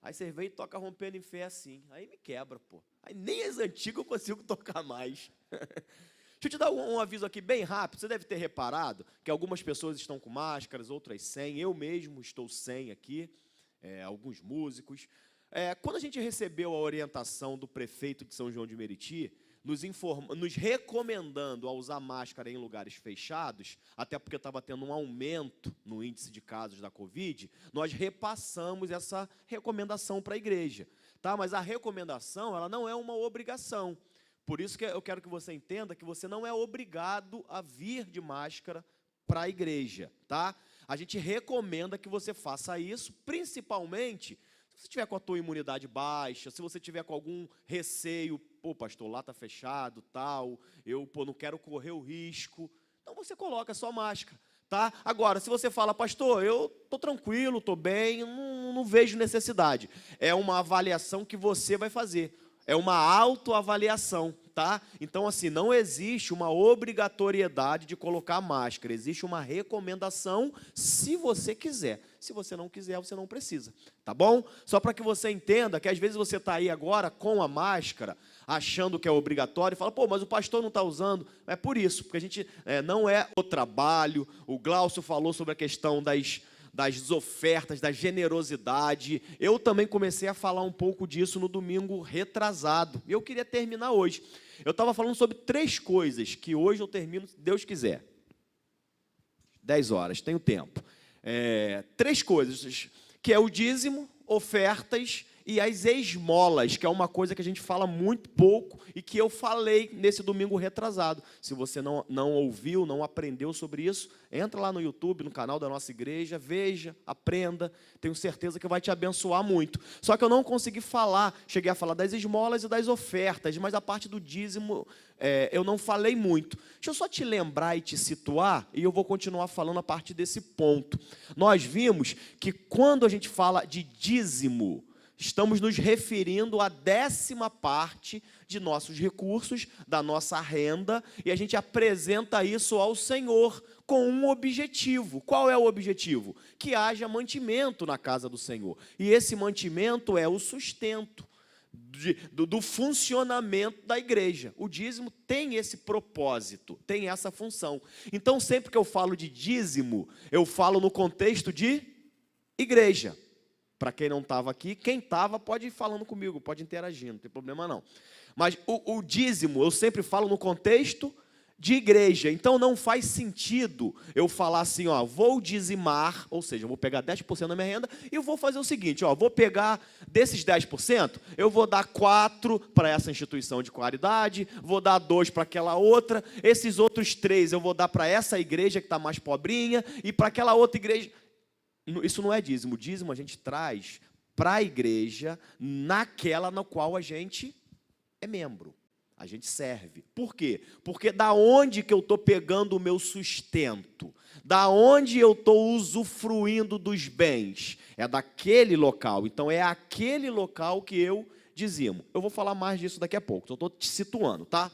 Aí você vem e toca Rompendo em Fé assim. Aí me quebra, pô. Aí nem as antigas eu consigo tocar mais. Deixa eu te dar um aviso aqui bem rápido. Você deve ter reparado que algumas pessoas estão com máscaras, outras sem. Eu mesmo estou sem aqui, alguns músicos. Quando a gente recebeu a orientação do prefeito de São João de Meriti, nos recomendando a usar máscara em lugares fechados, até porque estava tendo um aumento no índice de casos da Covid, nós repassamos essa recomendação para a igreja. Tá? Mas a recomendação ela não é uma obrigação. Por isso que eu quero que você entenda que você não é obrigado a vir de máscara para a igreja. Tá? A gente recomenda que você faça isso, principalmente se você tiver com a tua imunidade baixa, se você tiver com algum receio, pô, pastor, lá está fechado, tal, eu não quero correr o risco, então você coloca a sua máscara. Tá? Agora, se você fala, pastor, eu estou tranquilo, estou bem, não vejo necessidade. É uma avaliação que você vai fazer. É uma autoavaliação, tá? Então, assim, não existe uma obrigatoriedade de colocar máscara. Existe uma recomendação se você quiser. Se você não quiser, você não precisa, tá bom? Só para que você entenda que às vezes você está aí agora com a máscara, achando que é obrigatório, e fala, pô, mas o pastor não está usando. É por isso, porque a gente não é o trabalho. O Glaucio falou sobre a questão das ofertas, da generosidade. Eu também comecei a falar um pouco disso no domingo retrasado. E eu queria terminar hoje. Eu estava falando sobre 3 coisas, que hoje eu termino, se Deus quiser. 10 horas, tenho tempo. 3 coisas, que é o dízimo, ofertas e as esmolas, que é uma coisa que a gente fala muito pouco e que eu falei nesse domingo retrasado. Se você não ouviu, não aprendeu sobre isso, entra lá no YouTube, no canal da nossa igreja, veja, aprenda, tenho certeza que vai te abençoar muito. Só que eu não consegui falar, cheguei a falar das esmolas e das ofertas, mas a parte do dízimo eu não falei muito. Deixa eu só te lembrar e te situar, e eu vou continuar falando a partir desse ponto. Nós vimos que quando a gente fala de dízimo, estamos nos referindo à 10ª parte de nossos recursos, da nossa renda, e a gente apresenta isso ao Senhor com um objetivo. Qual é o objetivo? Que haja mantimento na casa do Senhor. E esse mantimento é o sustento do funcionamento da igreja. O dízimo tem esse propósito, tem essa função. Então, sempre que eu falo de dízimo, eu falo no contexto de igreja. Para quem não estava aqui, quem estava pode ir falando comigo, pode interagir, não tem problema não. Mas o dízimo, eu sempre falo no contexto de igreja. Então, não faz sentido eu falar assim, ó, vou dizimar, ou seja, eu vou pegar 10% da minha renda e eu vou fazer o seguinte, ó, vou pegar desses 10%, eu vou dar 4 para essa instituição de caridade, vou dar 2 para aquela outra, esses outros 3 eu vou dar para essa igreja que está mais pobrinha e para aquela outra igreja. Isso não é dízimo. O dízimo a gente traz para a igreja naquela na qual a gente é membro. A gente serve. Por quê? Porque da onde que eu estou pegando o meu sustento? Da onde eu estou usufruindo dos bens? É daquele local. Então, é aquele local que eu dizimo. Eu vou falar mais disso daqui a pouco. Eu estou te situando, tá?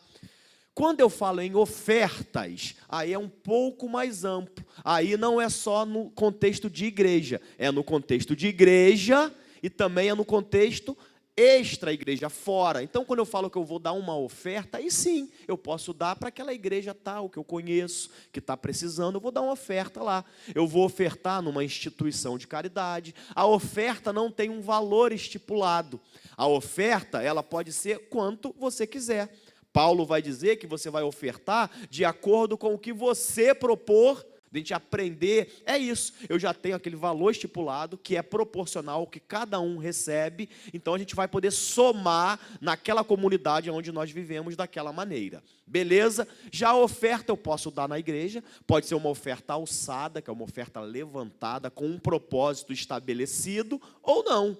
Quando eu falo em ofertas, aí é um pouco mais amplo. Aí não é só no contexto de igreja. É no contexto de igreja e também é no contexto extra-igreja, fora. Então, quando eu falo que eu vou dar uma oferta, aí sim, eu posso dar para aquela igreja tal, que eu conheço, que está precisando, eu vou dar uma oferta lá. Eu vou ofertar numa instituição de caridade. A oferta não tem um valor estipulado. A oferta, ela pode ser quanto você quiser. Paulo vai dizer que você vai ofertar de acordo com o que você propor, de a gente aprender, é isso, eu já tenho aquele valor estipulado, que é proporcional ao que cada um recebe, então a gente vai poder somar naquela comunidade onde nós vivemos daquela maneira, beleza? Já a oferta eu posso dar na igreja, pode ser uma oferta alçada, que é uma oferta levantada, com um propósito estabelecido, ou não.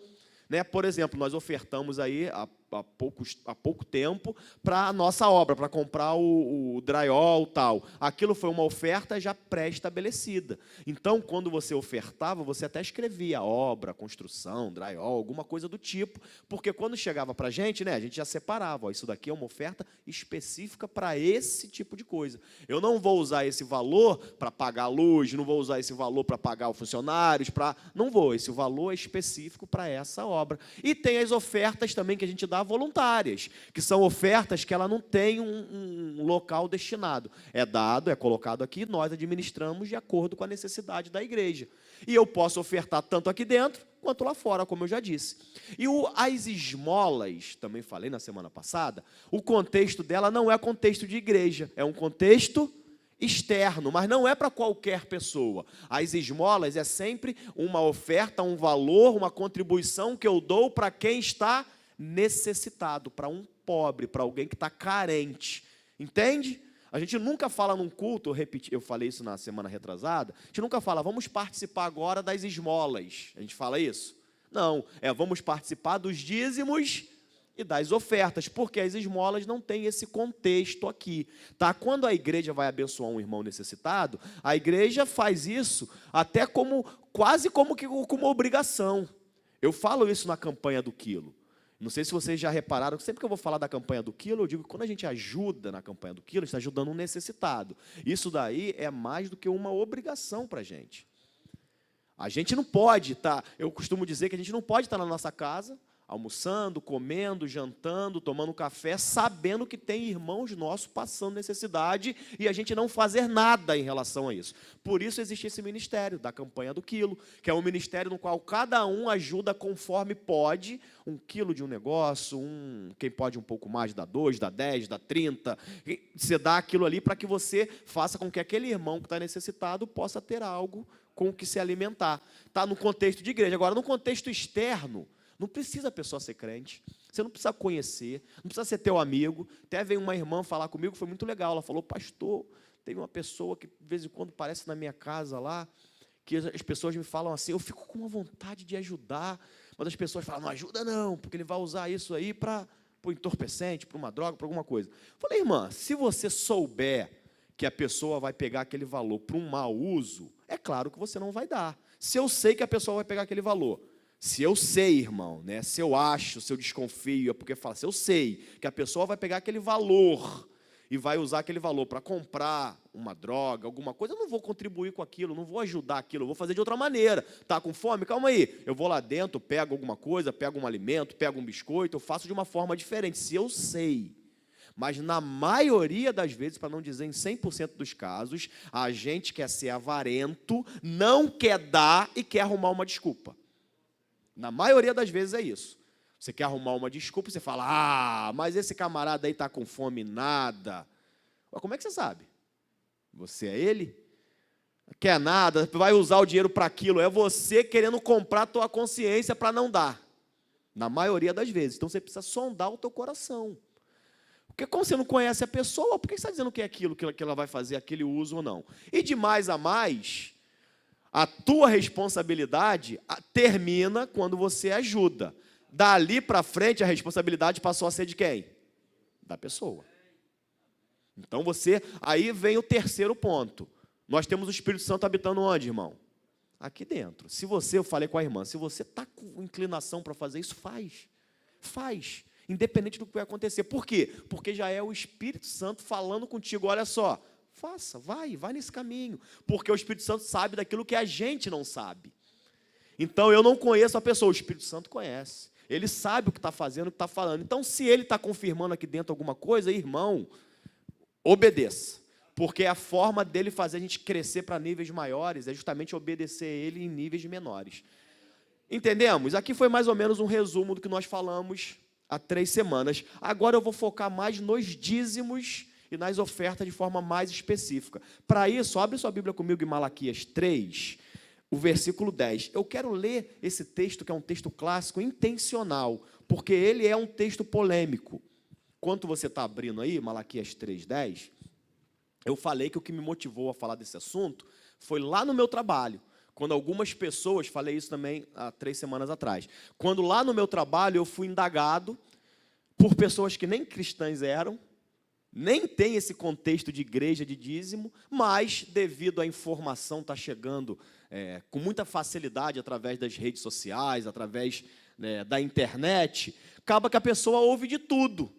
Né? Por exemplo, nós ofertamos aí, há pouco tempo para a nossa obra, para comprar o drywall tal. Aquilo foi uma oferta já pré-estabelecida. Então, quando você ofertava, você até escrevia obra, construção, drywall, alguma coisa do tipo, porque quando chegava para a gente já separava. Ó, isso daqui é uma oferta específica para esse tipo de coisa. Eu não vou usar esse valor para pagar a luz, não vou usar esse valor para pagar os funcionários, não vou. Esse valor é específico para essa obra. E tem as ofertas também que a gente dá voluntárias, que são ofertas que ela não tem um local destinado. É dado, é colocado aqui, nós administramos de acordo com a necessidade da igreja. E eu posso ofertar tanto aqui dentro, quanto lá fora, como eu já disse. E as esmolas, também falei na semana passada, o contexto dela não é contexto de igreja, é um contexto externo, mas não é para qualquer pessoa. As esmolas é sempre uma oferta, um valor, uma contribuição que eu dou para quem está necessitado, para um pobre, para alguém que está carente. Entende? A gente nunca fala num culto, eu falei isso na semana retrasada, a gente nunca fala, vamos participar agora das esmolas. A gente fala isso? Não, vamos participar dos dízimos e das ofertas, porque as esmolas não têm esse contexto aqui. Tá? Quando a igreja vai abençoar um irmão necessitado, a igreja faz isso até quase como uma obrigação. Eu falo isso na campanha do quilo. Não sei se vocês já repararam, sempre que eu vou falar da campanha do quilo, eu digo que quando a gente ajuda na campanha do quilo, a gente está ajudando um necessitado. Isso daí é mais do que uma obrigação para a gente. A gente não pode estar, eu costumo dizer que a gente não pode estar na nossa casa, almoçando, comendo, jantando, tomando café, sabendo que tem irmãos nossos passando necessidade e a gente não fazer nada em relação a isso. Por isso existe esse ministério da campanha do quilo, que é um ministério no qual cada um ajuda conforme pode, 1 quilo de um negócio, quem pode um pouco mais dá 2, dá 10, dá 30, você dá aquilo ali para que você faça com que aquele irmão que está necessitado possa ter algo com o que se alimentar. Está no contexto de igreja. Agora, no contexto externo, não precisa a pessoa ser crente, você não precisa conhecer, não precisa ser teu amigo. Até veio uma irmã falar comigo, foi muito legal. Ela falou, pastor, teve uma pessoa que de vez em quando aparece na minha casa lá, que as pessoas me falam assim, eu fico com uma vontade de ajudar, mas as pessoas falam, não ajuda não, porque ele vai usar isso aí para o entorpecente, para uma droga, para alguma coisa. Eu falei, irmã, se você souber que a pessoa vai pegar aquele valor para um mau uso, é claro que você não vai dar. Se eu sei que a pessoa vai pegar aquele valor, se eu sei, irmão, se eu acho, se eu desconfio, é porque fala, se eu sei que a pessoa vai pegar aquele valor e vai usar aquele valor para comprar uma droga, alguma coisa, eu não vou contribuir com aquilo, não vou ajudar aquilo, eu vou fazer de outra maneira. Está com fome? Calma aí, eu vou lá dentro, pego alguma coisa, pego um alimento, pego um biscoito, eu faço de uma forma diferente, se eu sei. Mas na maioria das vezes, para não dizer em 100% dos casos, a gente quer ser avarento, não quer dar e quer arrumar uma desculpa. Na maioria das vezes é isso. Você quer arrumar uma desculpa, você fala, mas esse camarada aí está com fome, nada. Mas como é que você sabe? Você é ele? Quer nada, vai usar o dinheiro para aquilo. É você querendo comprar a tua consciência para não dar. Na maioria das vezes. Então você precisa sondar o teu coração. Porque como você não conhece a pessoa, por que você está dizendo que é aquilo que ela vai fazer, aquele uso ou não? E de mais a mais, a tua responsabilidade termina quando você ajuda. Dali para frente, a responsabilidade passou a ser de quem? Da pessoa. Então aí vem o terceiro ponto. Nós temos o Espírito Santo habitando onde, irmão? Aqui dentro. Eu falei com a irmã, se você está com inclinação para fazer isso, faz. Faz. Independente do que vai acontecer. Por quê? Porque já é o Espírito Santo falando contigo, olha só, faça, vai nesse caminho. Porque o Espírito Santo sabe daquilo que a gente não sabe. Então, eu não conheço a pessoa, o Espírito Santo conhece. Ele sabe o que está fazendo, o que está falando. Então, se ele está confirmando aqui dentro alguma coisa, irmão, obedeça. Porque a forma dele fazer a gente crescer para níveis maiores é justamente obedecer ele em níveis menores. Entendemos? Aqui foi mais ou menos um resumo do que nós falamos há 3 semanas. Agora eu vou focar mais nos dízimos e nas ofertas de forma mais específica. Para isso, abre sua Bíblia comigo em Malaquias 3, o versículo 10. Eu quero ler esse texto, que é um texto clássico, intencional, porque ele é um texto polêmico. Enquanto você está abrindo aí, Malaquias 3:10, eu falei que o que me motivou a falar desse assunto foi lá no meu trabalho, quando algumas pessoas, falei isso também há 3 semanas atrás, quando lá no meu trabalho eu fui indagado por pessoas que nem cristãs eram, nem tem esse contexto de igreja, de dízimo, mas devido à informação estar chegando com muita facilidade através das redes sociais, através da internet, acaba que a pessoa ouve de tudo.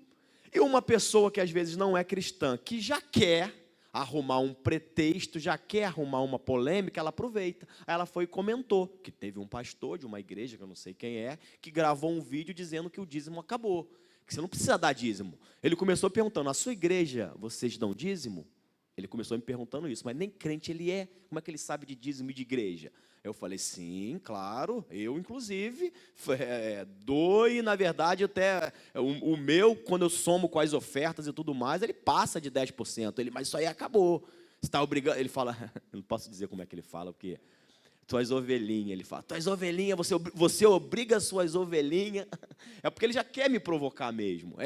E uma pessoa que às vezes não é cristã, que já quer arrumar um pretexto, já quer arrumar uma polêmica, ela aproveita. Aí ela foi e comentou que teve um pastor de uma igreja, que eu não sei quem é, que gravou um vídeo dizendo que o dízimo acabou, que você não precisa dar dízimo. Ele começou perguntando, a sua igreja, vocês dão dízimo? Ele começou me perguntando isso, mas nem crente ele é, como é que ele sabe de dízimo e de igreja? Eu falei, sim, claro, eu inclusive dou e na verdade até o meu, quando eu somo com as ofertas e tudo mais, ele passa de 10%, mas isso aí acabou, você está obrigando, ele fala, eu não posso dizer como é que ele fala, porque tuas ovelhinhas, ele fala, tuas ovelhinhas, você obriga as suas ovelhinhas, é porque ele já quer me provocar mesmo,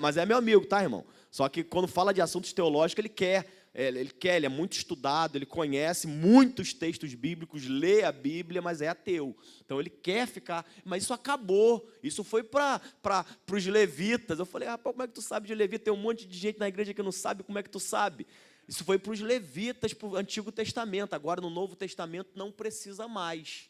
mas é meu amigo, tá, irmão? Só que quando fala de assuntos teológicos, ele é muito estudado, ele conhece muitos textos bíblicos, lê a Bíblia, mas é ateu. Então ele quer ficar, mas isso acabou, isso foi para os levitas. Eu falei, rapaz, como é que tu sabe de levita? Tem um monte de gente na igreja que não sabe, como é que tu sabe? Isso foi para os levitas, para o Antigo Testamento, agora no Novo Testamento não precisa mais.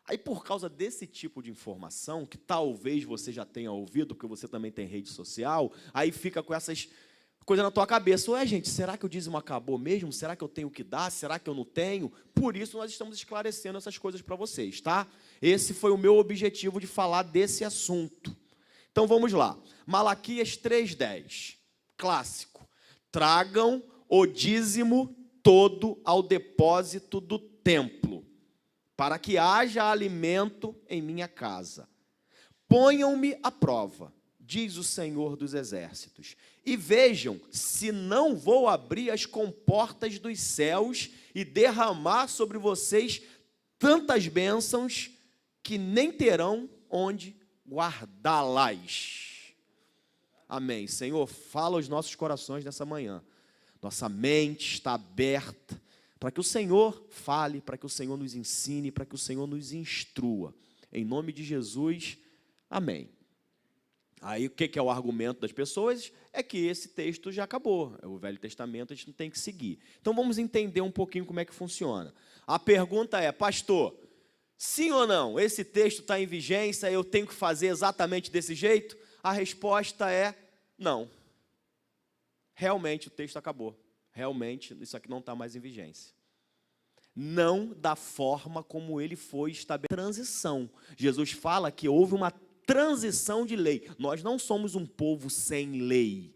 Aí por causa desse tipo de informação, que talvez você já tenha ouvido, porque você também tem rede social, aí fica com essas coisa na tua cabeça, ué gente, será que o dízimo acabou mesmo? Será que eu tenho que dar? Será que eu não tenho? Por isso nós estamos esclarecendo essas coisas para vocês, tá? Esse foi o meu objetivo de falar desse assunto. Então vamos lá, Malaquias 3,10, clássico. Tragam o dízimo todo ao depósito do templo, para que haja alimento em minha casa. Ponham-me à prova, diz o Senhor dos Exércitos, e vejam se não vou abrir as comportas dos céus e derramar sobre vocês tantas bênçãos que nem terão onde guardá-las. Amém. Senhor, fala aos nossos corações nessa manhã. Nossa mente está aberta para que o Senhor fale, para que o Senhor nos ensine, para que o Senhor nos instrua. Em nome de Jesus, amém. Aí o que é o argumento das pessoas? É que esse texto já acabou, o Velho Testamento a gente não tem que seguir. Então vamos entender um pouquinho como é que funciona. A pergunta é, pastor, sim ou não, esse texto está em vigência, eu tenho que fazer exatamente desse jeito? A resposta é não. Realmente o texto acabou, realmente isso aqui não está mais em vigência. Não da forma como ele foi estabelecido. Transição. Jesus fala que houve uma transição de lei. Nós não somos um povo sem lei.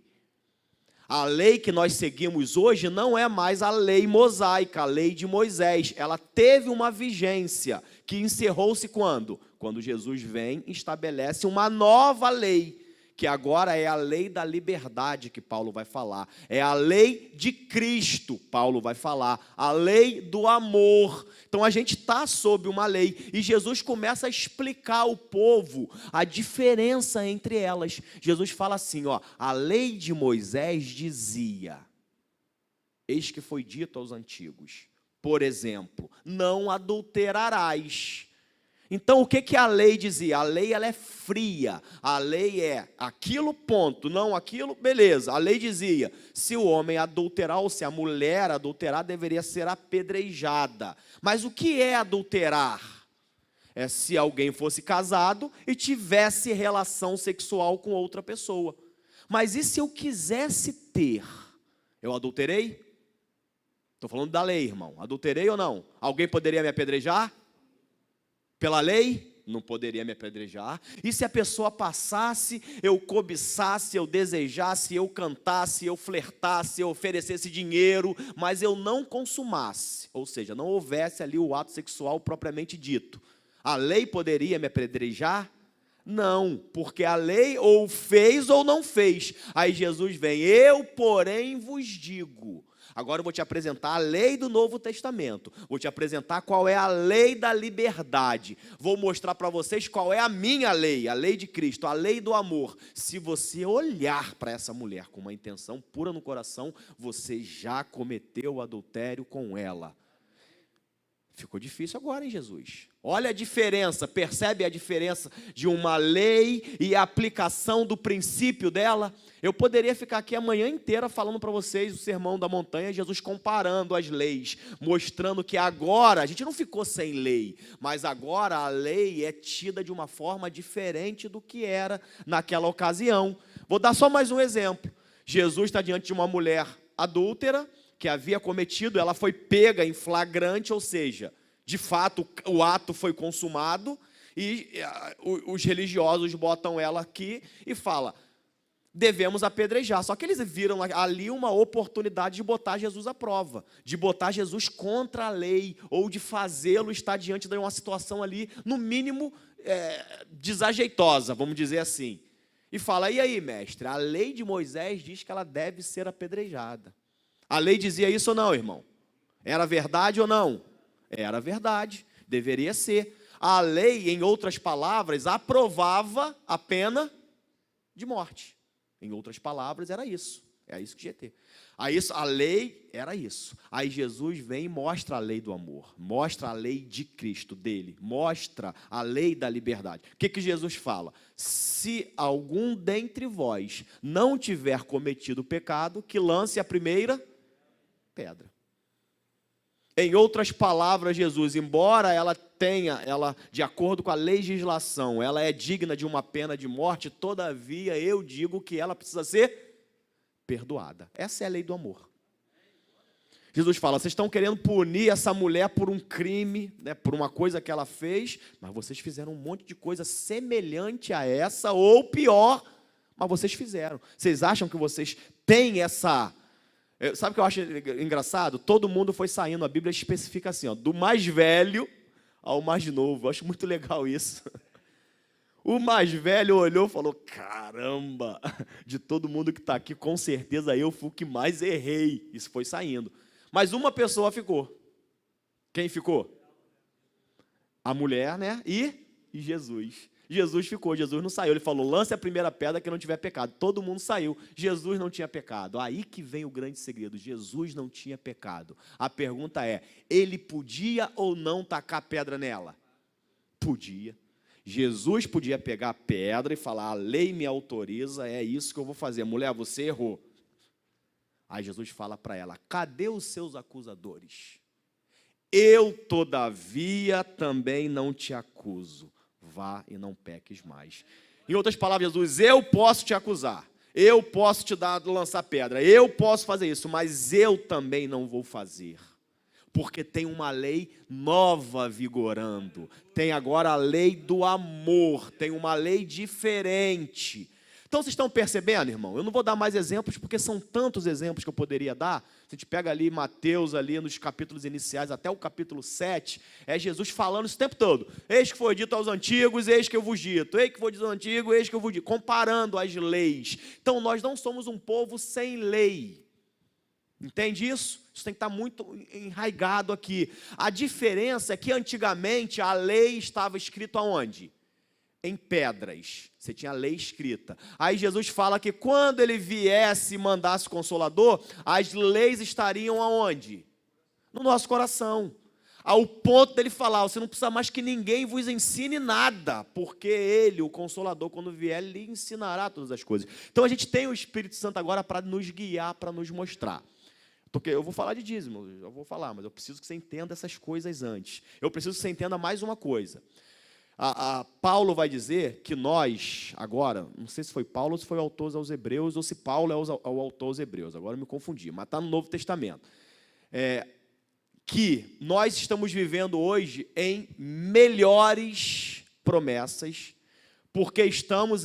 A lei que nós seguimos hoje não é mais a lei mosaica, a lei de Moisés. Ela teve uma vigência que encerrou-se quando? Quando Jesus vem e estabelece uma nova lei, que agora é a lei da liberdade que Paulo vai falar. É a lei de Cristo, Paulo vai falar. A lei do amor. Então a gente está sob uma lei. E Jesus começa a explicar ao povo a diferença entre elas. Jesus fala assim, ó, a lei de Moisés dizia, eis que foi dito aos antigos, por exemplo, não adulterarás. Então, o que a lei dizia? A lei ela é fria, a lei é aquilo ponto, não aquilo, beleza. A lei dizia, se o homem adulterar ou se a mulher adulterar, deveria ser apedrejada. Mas o que é adulterar? É se alguém fosse casado e tivesse relação sexual com outra pessoa. Mas e se eu quisesse ter? Eu adulterei? Estou falando da lei, irmão. Adulterei ou não? Alguém poderia me apedrejar? Pela lei, não poderia me apedrejar. E se a pessoa passasse, eu cobiçasse, eu desejasse, eu cantasse, eu flertasse, eu oferecesse dinheiro, mas eu não consumasse, ou seja, não houvesse ali o ato sexual propriamente dito, a lei poderia me apedrejar? Não, porque a lei ou fez ou não fez. Aí Jesus vem, eu porém vos digo. Agora eu vou te apresentar a lei do Novo Testamento. Vou te apresentar qual é a lei da liberdade. Vou mostrar para vocês qual é a minha lei, a lei de Cristo, a lei do amor. Se você olhar para essa mulher com uma intenção pura no coração, você já cometeu adultério com ela. Ficou difícil agora, hein, Jesus? Olha a diferença, percebe a diferença de uma lei e a aplicação do princípio dela? Eu poderia ficar aqui a manhã inteira falando para vocês o sermão da montanha, Jesus comparando as leis, mostrando que agora, a gente não ficou sem lei, mas agora a lei é tida de uma forma diferente do que era naquela ocasião. Vou dar só mais um exemplo. Jesus está diante de uma mulher adúltera, que havia cometido, ela foi pega em flagrante, ou seja, de fato o ato foi consumado, e os religiosos botam ela aqui e falam, devemos apedrejar. Só que eles viram ali uma oportunidade de botar Jesus à prova, de botar Jesus contra a lei, ou de fazê-lo estar diante de uma situação ali, no mínimo, desajeitosa, vamos dizer assim. E fala, e aí, mestre, a lei de Moisés diz que ela deve ser apedrejada. A lei dizia isso ou não, irmão? Era verdade ou não? Era verdade, deveria ser. A lei, em outras palavras, aprovava a pena de morte. Em outras palavras, era isso. É isso que tinha que ter. A lei era isso. Aí Jesus vem e mostra a lei do amor, mostra a lei de Cristo, dele, mostra a lei da liberdade. O que Jesus fala? Se algum dentre vós não tiver cometido pecado, que lance a primeira pedra. Em outras palavras, Jesus, embora ela de acordo com a legislação, ela é digna de uma pena de morte, todavia eu digo que ela precisa ser perdoada. Essa é a lei do amor. Jesus fala, vocês estão querendo punir essa mulher por um crime, né, por uma coisa que ela fez, mas vocês fizeram um monte de coisa semelhante a essa, ou pior, mas vocês fizeram. Vocês acham que vocês têm essa... Sabe o que eu acho engraçado? Todo mundo foi saindo, a Bíblia especifica assim, ó, do mais velho ao mais novo. Eu acho muito legal isso. O mais velho olhou e falou, caramba, de todo mundo que está aqui, com certeza eu fui o que mais errei. Isso foi saindo. Mas uma pessoa ficou. Quem ficou? A mulher, né? E Jesus. Jesus ficou, Jesus não saiu. Ele falou, lance a primeira pedra que não tiver pecado. Todo mundo saiu. Jesus não tinha pecado. Aí que vem o grande segredo. Jesus não tinha pecado. A pergunta é, ele podia ou não tacar pedra nela? Podia. Jesus podia pegar a pedra e falar, a lei me autoriza, é isso que eu vou fazer. Mulher, você errou. Aí Jesus fala para ela, cadê os seus acusadores? Eu, todavia, também não te acuso. Vá e não peques mais. Em outras palavras, Jesus, eu posso te acusar, eu posso te lançar pedra, eu posso fazer isso, mas eu também não vou fazer, porque tem uma lei nova vigorando, tem agora a lei do amor, tem uma lei diferente. Então, vocês estão percebendo, irmão? Eu não vou dar mais exemplos, porque são tantos exemplos que eu poderia dar. A gente pega ali Mateus, ali nos capítulos iniciais, até o capítulo 7, é Jesus falando isso o tempo todo. Eis que foi dito aos antigos, eis que eu vos dito. Eis que foi dito aos antigos, eis que eu vos dito. Comparando as leis. Então, nós não somos um povo sem lei. Entende isso? Isso tem que estar muito enraizado aqui. A diferença é que, antigamente, a lei estava escrita aonde? Em pedras, você tinha a lei escrita. Aí Jesus fala que quando ele viesse e mandasse o Consolador, as leis estariam aonde? No nosso coração. Ao ponto dele falar, você não precisa mais que ninguém vos ensine nada, porque ele, o Consolador, quando vier, ele ensinará todas as coisas. Então a gente tem o Espírito Santo agora para nos guiar, para nos mostrar. Porque eu vou falar de dízimo, eu vou falar, mas eu preciso que você entenda essas coisas antes. Eu preciso que você entenda mais uma coisa. Paulo vai dizer que nós, agora, não sei se foi Paulo ou se foi o autor aos Hebreus, ou se Paulo é o autor aos Hebreus, agora eu me confundi, mas está no Novo Testamento, que nós estamos vivendo hoje em melhores promessas, porque estamos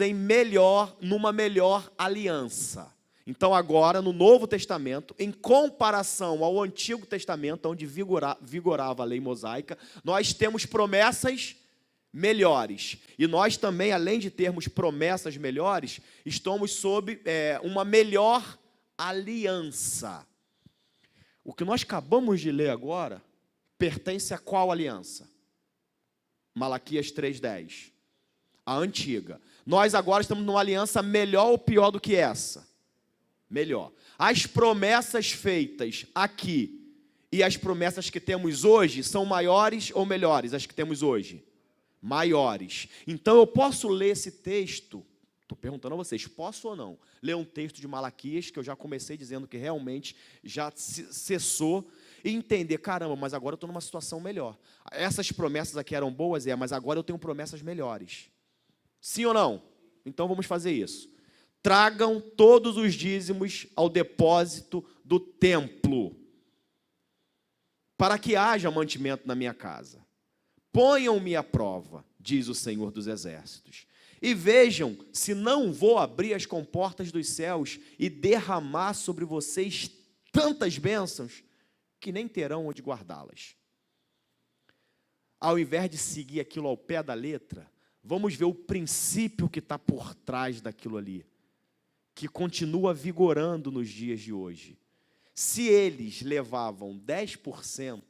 numa melhor aliança. Então agora, no Novo Testamento, em comparação ao Antigo Testamento, onde vigorava a lei mosaica, nós temos promessas melhores. E nós também, além de termos promessas melhores, estamos sob uma melhor aliança. O que nós acabamos de ler agora pertence a qual aliança? Malaquias 3:10. A antiga. Nós agora estamos numa aliança melhor ou pior do que essa? Melhor. As promessas feitas aqui E as promessas que temos hoje são maiores ou melhores? As que temos hoje? Maiores. Então eu posso ler esse texto, estou perguntando a vocês, posso ou não ler um texto de Malaquias, que eu já comecei dizendo que realmente já cessou, e entender, caramba, mas agora eu estou numa situação melhor. Essas promessas aqui eram boas, mas agora eu tenho promessas melhores. Sim ou não? Então vamos fazer isso. Tragam todos os dízimos ao depósito do templo, para que haja mantimento na minha casa. Ponham-me à prova, diz o Senhor dos Exércitos, e vejam se não vou abrir as comportas dos céus e derramar sobre vocês tantas bênçãos que nem terão onde guardá-las. Ao invés de seguir aquilo ao pé da letra, vamos ver o princípio que está por trás daquilo ali, que continua vigorando nos dias de hoje. Se eles levavam 10%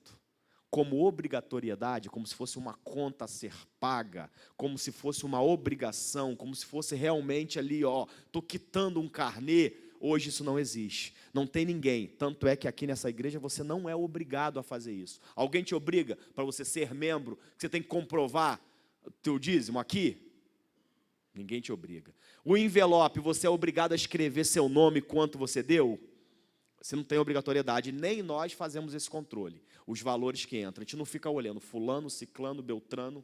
como obrigatoriedade, como se fosse uma conta a ser paga, como se fosse uma obrigação, como se fosse realmente ali, estou quitando um carnê, hoje isso não existe. Não tem ninguém. Tanto é que aqui nessa igreja você não é obrigado a fazer isso. Alguém te obriga para você ser membro, que você tem que comprovar o teu dízimo aqui? Ninguém te obriga. O envelope, você é obrigado a escrever seu nome, quanto você deu? Você não tem obrigatoriedade, nem nós fazemos esse controle. Os valores que entram, a gente não fica olhando fulano, ciclano, beltrano,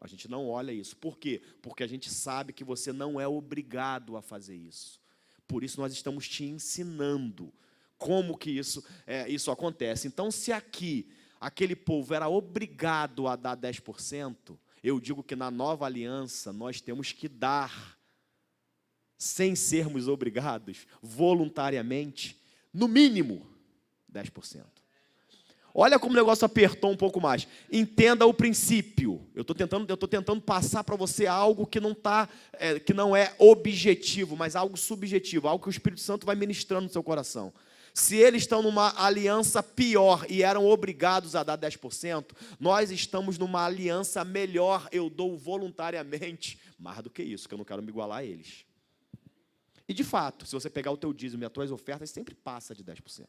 a gente não olha isso. Por quê? Porque a gente sabe que você não é obrigado a fazer isso. Por isso nós estamos te ensinando como que isso acontece. Então, se aqui, aquele povo era obrigado a dar 10%, eu digo que na nova aliança nós temos que dar, sem sermos obrigados, voluntariamente, no mínimo 10%. Olha como o negócio apertou um pouco mais. Entenda o princípio. Eu estou tentando passar para você algo que não é objetivo, mas algo subjetivo, algo que o Espírito Santo vai ministrando no seu coração. Se eles estão numa aliança pior e eram obrigados a dar 10%, nós estamos numa aliança melhor, eu dou voluntariamente, mais do que isso, que eu não quero me igualar a eles. E de fato, se você pegar o teu dízimo e as tuas ofertas, sempre passa de 10%.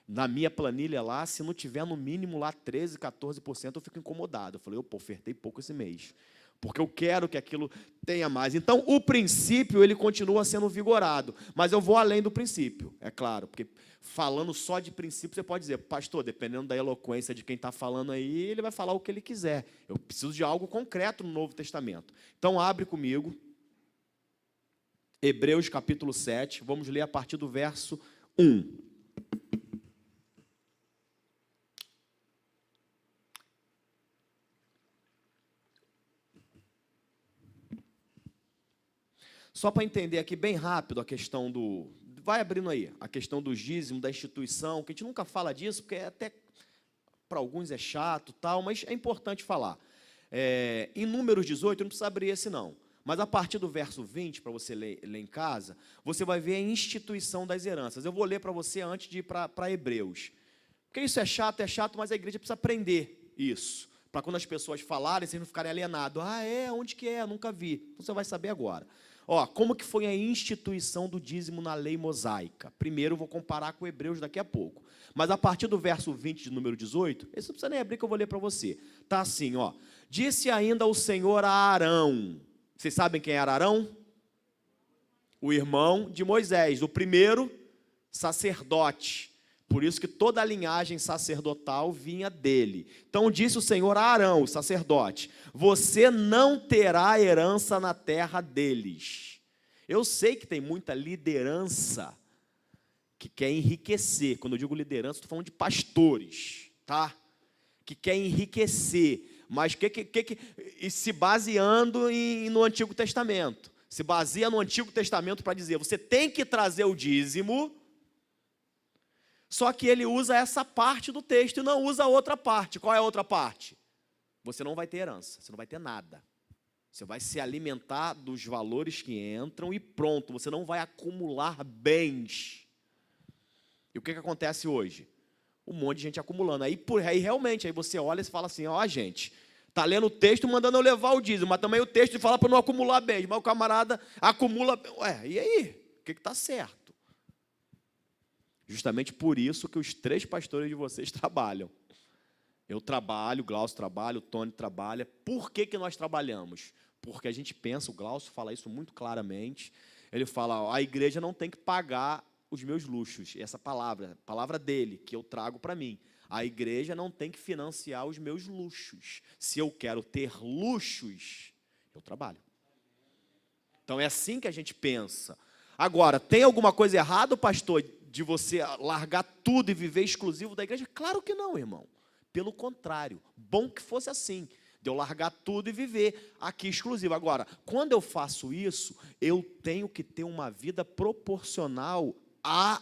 Na minha planilha lá, se não tiver no mínimo lá 13%, 14%, eu fico incomodado. Eu falei, ofertei pouco esse mês, porque eu quero que aquilo tenha mais. Então, o princípio, ele continua sendo vigorado, mas eu vou além do princípio, é claro, porque falando só de princípio, você pode dizer, pastor, dependendo da eloquência de quem está falando aí, ele vai falar o que ele quiser. Eu preciso de algo concreto no Novo Testamento. Então, abre comigo, Hebreus capítulo 7, vamos ler a partir do verso 1. Só para entender aqui bem rápido a questão do... Vai abrindo aí, a questão dos dízimos, da instituição, que a gente nunca fala disso, porque até para alguns é chato, tal, mas é importante falar. Em Números 18, não precisa abrir esse não, mas a partir do verso 20, para você ler em casa, você vai ver a instituição das heranças. Eu vou ler para você antes de ir para Hebreus. Porque isso é chato, mas a igreja precisa aprender isso, para quando as pessoas falarem, vocês não ficarem alienados. Onde que é? Eu nunca vi. Então, você vai saber agora. Como que foi a instituição do dízimo na lei mosaica? Primeiro eu vou comparar com Hebreus daqui a pouco. Mas a partir do verso 20 de número 18, esse não precisa nem abrir que eu vou ler para você. Está assim, disse ainda o Senhor a Arão. Vocês sabem quem era Arão? O irmão de Moisés, o primeiro sacerdote. Por isso que toda a linhagem sacerdotal vinha dele. Então disse o Senhor a Arão, o sacerdote, você não terá herança na terra deles. Eu sei que tem muita liderança que quer enriquecer. Quando eu digo liderança, estou falando de pastores, tá? Que quer enriquecer, mas e se baseando no Antigo Testamento. Se baseia no Antigo Testamento para dizer, você tem que trazer o dízimo. Só que ele usa essa parte do texto e não usa a outra parte. Qual é a outra parte? Você não vai ter herança, você não vai ter nada. Você vai se alimentar dos valores que entram e pronto, você não vai acumular bens. E o que acontece hoje? Um monte de gente acumulando. Aí realmente, aí você olha e fala assim, gente, está lendo o texto mandando eu levar o dízimo, mas também o texto fala para não acumular bens, mas o camarada acumula... e aí? O que está certo? Justamente por isso que os 3 pastores de vocês trabalham. Eu trabalho, o Glaucio trabalha, o Tony trabalha. Por que nós trabalhamos? Porque a gente pensa, o Glaucio fala isso muito claramente, ele fala, a igreja não tem que pagar os meus luxos, essa palavra, a palavra dele, que eu trago para mim. A igreja não tem que financiar os meus luxos. Se eu quero ter luxos, eu trabalho. Então é assim que a gente pensa. Agora, tem alguma coisa errada, pastor, de você largar tudo e viver exclusivo da igreja? Claro que não, irmão. Pelo contrário, bom que fosse assim, de eu largar tudo e viver aqui exclusivo. Agora, quando eu faço isso, eu tenho que ter uma vida proporcional à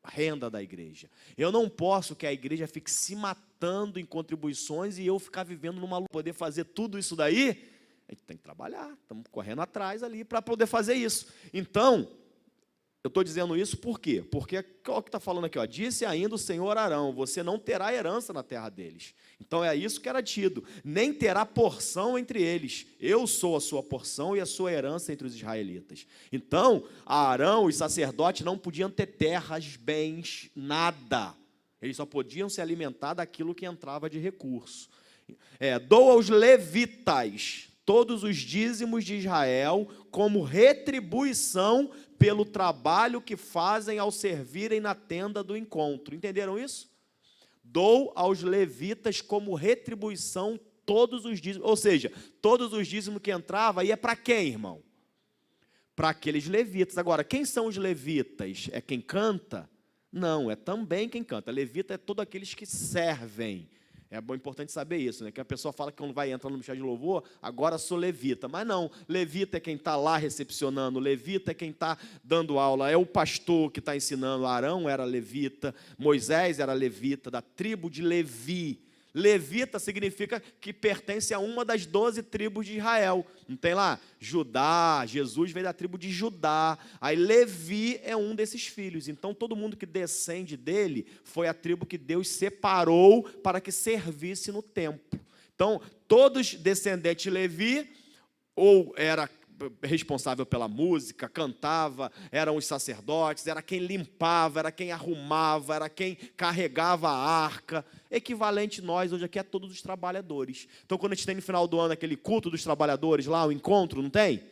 renda da igreja. Eu não posso que a igreja fique se matando em contribuições e eu ficar vivendo numa luta. Poder fazer tudo isso daí, a gente tem que trabalhar, estamos correndo atrás ali para poder fazer isso. Então, eu estou dizendo isso por quê? Porque, olha o que está falando aqui, ó, disse ainda o Senhor Arão, você não terá herança na terra deles. Então, é isso que era dito, nem terá porção entre eles. Eu sou a sua porção e a sua herança entre os israelitas. Então, Arão, os sacerdotes, não podiam ter terras, bens, nada. Eles só podiam se alimentar daquilo que entrava de recurso. Dou aos levitas todos os dízimos de Israel como retribuição pelo trabalho que fazem ao servirem na tenda do encontro. Entenderam isso? Dou aos levitas como retribuição todos os dízimos, ou seja, todos os dízimos que entrava ia para quem, irmão? Para aqueles levitas. Agora, quem são os levitas? É quem canta? Não, é também quem canta. Levita é todos aqueles que servem. É importante saber isso, né? Que a pessoa fala que quando vai entrar no ministério de louvor, agora sou levita. Mas não, levita é quem está lá recepcionando, levita é quem está dando aula, é o pastor que está ensinando. Arão era levita, Moisés era levita, da tribo de Levi. Levita significa que pertence a uma das 12 tribos de Israel. Não tem lá? Judá, Jesus veio da tribo de Judá. Aí Levi é um desses filhos. Então todo mundo que descende dele foi a tribo que Deus separou para que servisse no templo. Então todos descendentes de Levi, ou era responsável pela música, cantava, eram os sacerdotes, era quem limpava, era quem arrumava, era quem carregava a arca. Equivalente nós hoje aqui a todos os trabalhadores. Então quando a gente tem no final do ano aquele culto dos trabalhadores lá, o encontro, não tem?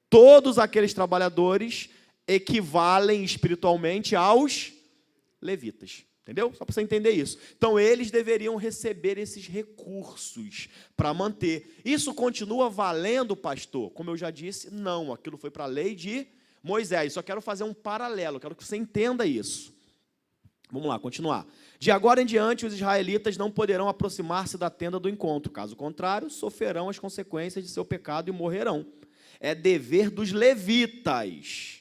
Todos aqueles trabalhadores equivalem espiritualmente aos levitas. Entendeu? Só para você entender isso. Então, eles deveriam receber esses recursos para manter. Isso continua valendo, pastor? Como eu já disse, não. Aquilo foi para a lei de Moisés. Só quero fazer um paralelo, quero que você entenda isso. Vamos lá, continuar. De agora em diante, os israelitas não poderão aproximar-se da tenda do encontro. Caso contrário, sofrerão as consequências de seu pecado e morrerão. É dever dos levitas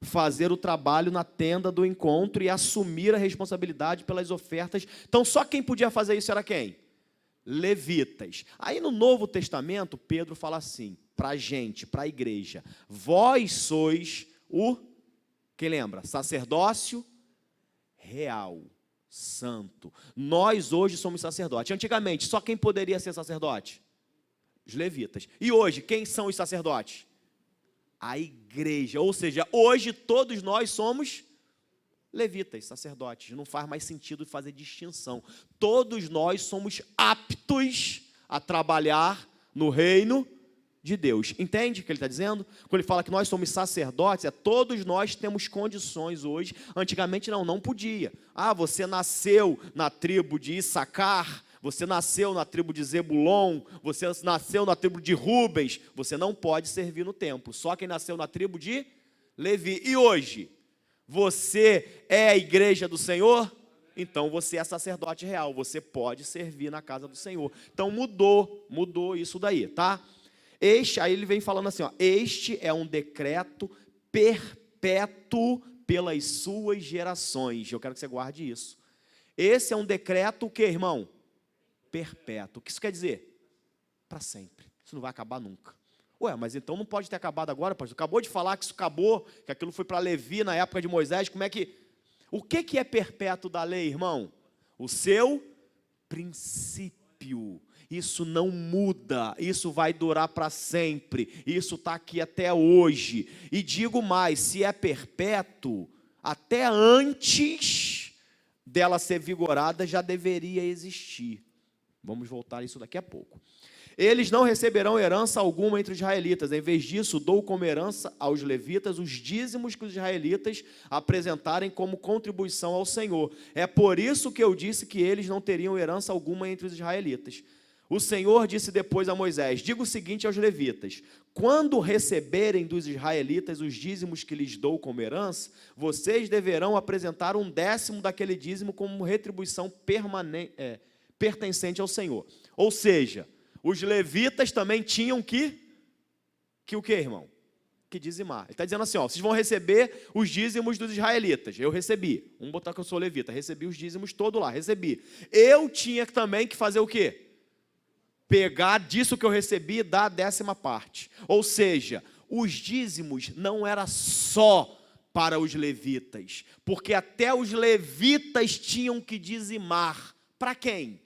fazer o trabalho na tenda do encontro e assumir a responsabilidade pelas ofertas. Então, só quem podia fazer isso era quem? Levitas. Aí, no Novo Testamento, Pedro fala assim, para a gente, para a igreja, vós sois quem lembra? Sacerdócio real, santo. Nós hoje somos sacerdotes. Antigamente, só quem poderia ser sacerdote? Os levitas. E hoje, quem são os sacerdotes? A igreja, ou seja, hoje todos nós somos levitas, sacerdotes, não faz mais sentido fazer distinção. Todos nós somos aptos a trabalhar no reino de Deus. Entende o que ele está dizendo? Quando ele fala que nós somos sacerdotes, todos nós temos condições hoje. Antigamente não podia. Você nasceu na tribo de Issacar, você nasceu na tribo de Zebulon, você nasceu na tribo de Rubens, você não pode servir no templo. Só quem nasceu na tribo de Levi. E hoje, você é a igreja do Senhor? Então você é sacerdote real, você pode servir na casa do Senhor. Então mudou isso daí, tá? Aí ele vem falando assim, este é um decreto perpétuo pelas suas gerações. Eu quero que você guarde isso. Esse é um decreto o quê, irmão? Perpétuo. O que isso quer dizer? Para sempre. Isso não vai acabar nunca. Mas então não pode ter acabado agora, pastor. Acabou de falar que isso acabou, que aquilo foi para Levi na época de Moisés. Como é que... O que é perpétuo da lei, irmão? O seu princípio. Isso não muda, isso vai durar para sempre. Isso está aqui até hoje. E digo mais, se é perpétuo, até antes dela ser vigorada, já deveria existir. Vamos voltar a isso daqui a pouco. Eles não receberão herança alguma entre os israelitas. Em vez disso, dou como herança aos levitas os dízimos que os israelitas apresentarem como contribuição ao Senhor. É por isso que eu disse que eles não teriam herança alguma entre os israelitas. O Senhor disse depois a Moisés: diga o seguinte aos levitas: quando receberem dos israelitas os dízimos que lhes dou como herança, vocês deverão apresentar 1/10 daquele dízimo como retribuição pertencente ao Senhor. Ou seja, os levitas também tinham que o quê, irmão? Que dizimar. Ele está dizendo assim, ó, vocês vão receber os dízimos dos israelitas. Eu recebi. Vamos botar que eu sou levita. Recebi os dízimos todos lá, recebi. Eu tinha também que fazer o quê? Pegar disso que eu recebi e dar a 10ª parte. Ou seja, os dízimos não era só para os levitas, porque até os levitas tinham que dizimar. Para quem?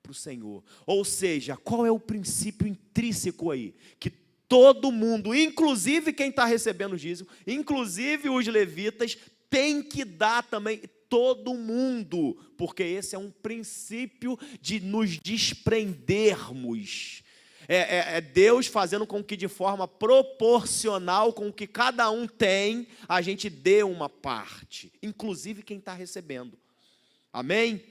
Para o Senhor. Ou seja, qual é o princípio intrínseco aí? Que todo mundo, inclusive quem está recebendo o dízimo, inclusive os levitas, tem que dar também, todo mundo, porque esse é um princípio de nos desprendermos. É Deus fazendo com que de forma proporcional com o que cada um tem, a gente dê uma parte, inclusive quem está recebendo. Amém?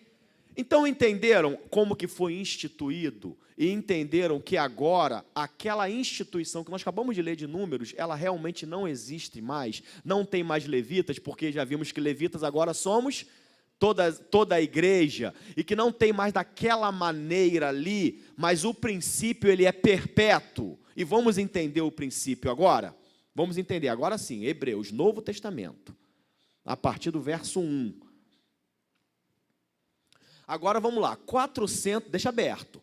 Então entenderam como que foi instituído e entenderam que agora aquela instituição que nós acabamos de ler de Números, ela realmente não existe mais, não tem mais levitas, porque já vimos que levitas agora somos toda a igreja, e que não tem mais daquela maneira ali, mas o princípio ele é perpétuo. E vamos entender o princípio agora? Vamos entender agora sim, Hebreus, Novo Testamento, a partir do verso 1. Agora vamos lá, 400, deixa aberto,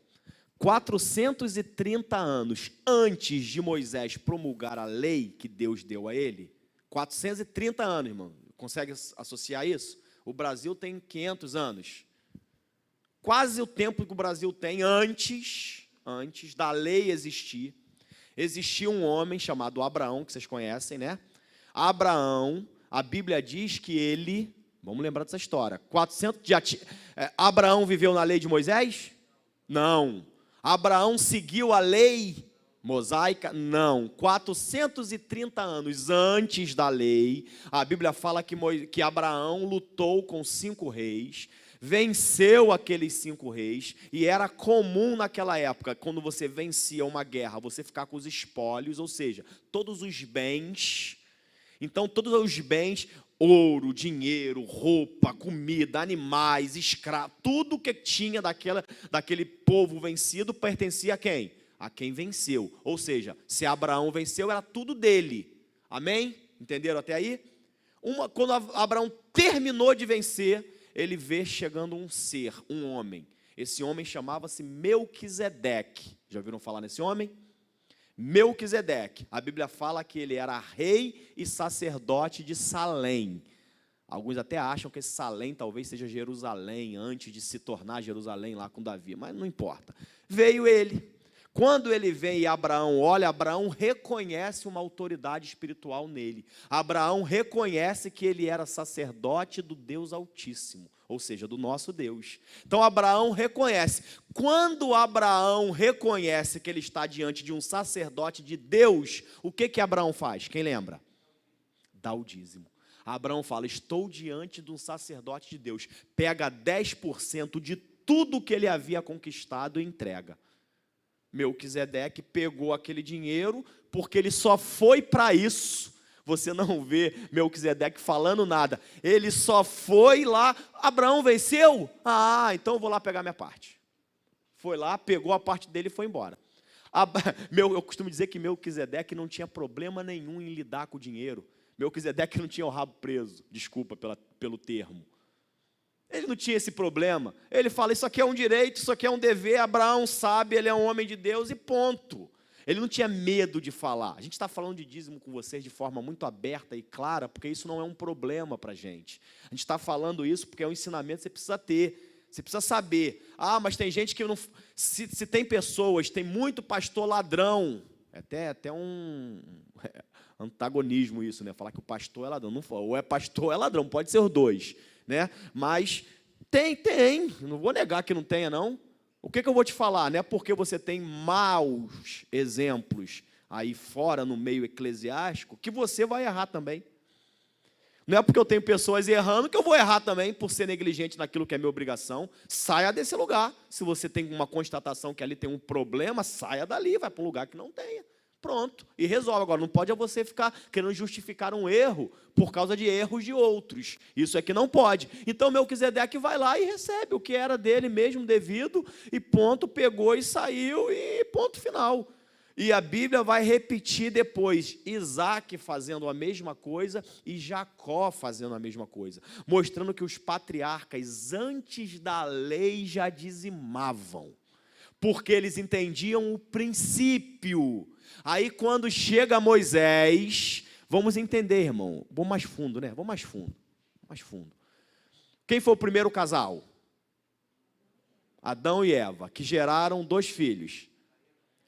430 anos antes de Moisés promulgar a lei que Deus deu a ele, 430 anos, irmão, consegue associar isso? O Brasil tem 500 anos, quase o tempo que o Brasil tem antes da lei existir, existia um homem chamado Abraão, que vocês conhecem, né? Abraão, a Bíblia diz que ele... Vamos lembrar dessa história. Abraão viveu na lei de Moisés? Não. Abraão seguiu a lei mosaica? Não. 430 anos antes da lei, a Bíblia fala que Abraão lutou com 5 reis, venceu aqueles 5 reis, e era comum naquela época, quando você vencia uma guerra, você ficar com os espólios, ou seja, todos os bens. Então, todos os bens... ouro, dinheiro, roupa, comida, animais, escravos, tudo que tinha daquele povo vencido pertencia a quem? A quem venceu. Ou seja, se Abraão venceu, era tudo dele. Amém? Entenderam até aí? Quando Abraão terminou de vencer, ele vê chegando um ser, um homem. Esse homem chamava-se Melquisedeque. Já ouviram falar nesse homem? Melquisedeque, a Bíblia fala que ele era rei e sacerdote de Salém. Alguns até acham que esse Salém talvez seja Jerusalém, antes de se tornar Jerusalém lá com Davi, mas não importa. Veio ele. Quando ele vem e Abraão olha, Abraão reconhece uma autoridade espiritual nele. Abraão reconhece que ele era sacerdote do Deus Altíssimo, ou seja, do nosso Deus. Então Abraão reconhece. Quando Abraão reconhece que ele está diante de um sacerdote de Deus, o que Abraão faz? Quem lembra? Dá o dízimo. Abraão fala, estou diante de um sacerdote de Deus. Pega 10% de tudo que ele havia conquistado e entrega. Melquisedeque pegou aquele dinheiro, porque ele só foi para isso. Você não vê Melquisedeque falando nada. Ele só foi lá. Abraão venceu? Então eu vou lá pegar minha parte. Foi lá, pegou a parte dele e foi embora. Eu costumo dizer que Melquisedeque não tinha problema nenhum em lidar com o dinheiro. Melquisedeque não tinha o rabo preso. Desculpa pelo termo. Ele não tinha esse problema. Ele fala, isso aqui é um direito, isso aqui é um dever. Abraão sabe, ele é um homem de Deus e ponto. Ele não tinha medo de falar. A gente está falando de dízimo com vocês de forma muito aberta e clara, porque isso não é um problema para a gente. A gente está falando isso porque é um ensinamento que você precisa ter. Você precisa saber. Mas tem gente que não... Se tem pessoas, tem muito pastor ladrão. Até antagonismo isso, né? Falar que o pastor é ladrão. Não, ou é pastor ou é ladrão, pode ser os dois, né? Mas tem. Não vou negar que não tenha, não. O que eu vou te falar? Não é porque você tem maus exemplos aí fora, no meio eclesiástico, que você vai errar também. Não é porque eu tenho pessoas errando que eu vou errar também por ser negligente naquilo que é minha obrigação. Saia desse lugar. Se você tem uma constatação que ali tem um problema, saia dali, vai para um lugar que não tenha. Pronto, e resolve. Agora, não pode você ficar querendo justificar um erro por causa de erros de outros. Isso é que não pode. Então, Melquisedeque vai lá e recebe o que era dele mesmo devido, e ponto, pegou e saiu, e ponto final. E a Bíblia vai repetir depois, Isaac fazendo a mesma coisa e Jacó fazendo a mesma coisa, mostrando que os patriarcas antes da lei já dizimavam, porque eles entendiam o princípio. Aí quando chega Moisés, vamos entender, irmão, vamos mais fundo, né? Vamos mais fundo. Quem foi o primeiro casal? Adão e Eva, que geraram 2 filhos.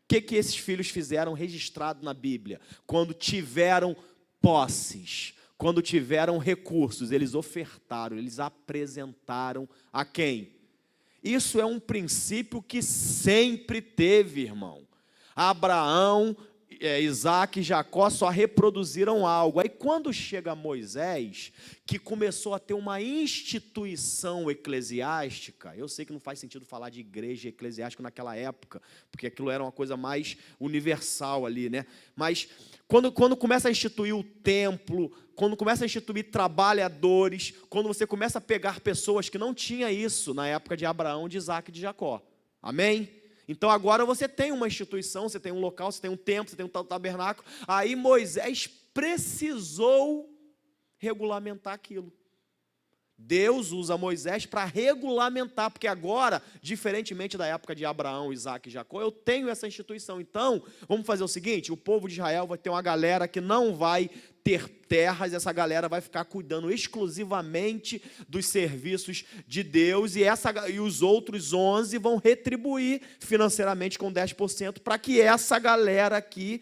O que esses filhos fizeram registrado na Bíblia? Quando tiveram posses, quando tiveram recursos, eles ofertaram, eles apresentaram a quem? Isso é um princípio que sempre teve, irmão. Abraão, Isaac e Jacó só reproduziram algo. Aí quando chega Moisés, que começou a ter uma instituição eclesiástica, eu sei que não faz sentido falar de igreja eclesiástica naquela época, porque aquilo era uma coisa mais universal ali, né? Mas quando começa a instituir o templo, quando começa a instituir trabalhadores, quando você começa a pegar pessoas que não tinham isso na época de Abraão, de Isaac e de Jacó. Amém? Então agora você tem uma instituição, você tem um local, você tem um templo, você tem um tabernáculo. Aí Moisés precisou regulamentar aquilo. Deus usa Moisés para regulamentar, porque agora, diferentemente da época de Abraão, Isaac e Jacó, eu tenho essa instituição. Então, vamos fazer o seguinte, o povo de Israel vai ter uma galera que não vai ter terras, essa galera vai ficar cuidando exclusivamente dos serviços de Deus, e os outros 11 vão retribuir financeiramente com 10%, para que essa galera aqui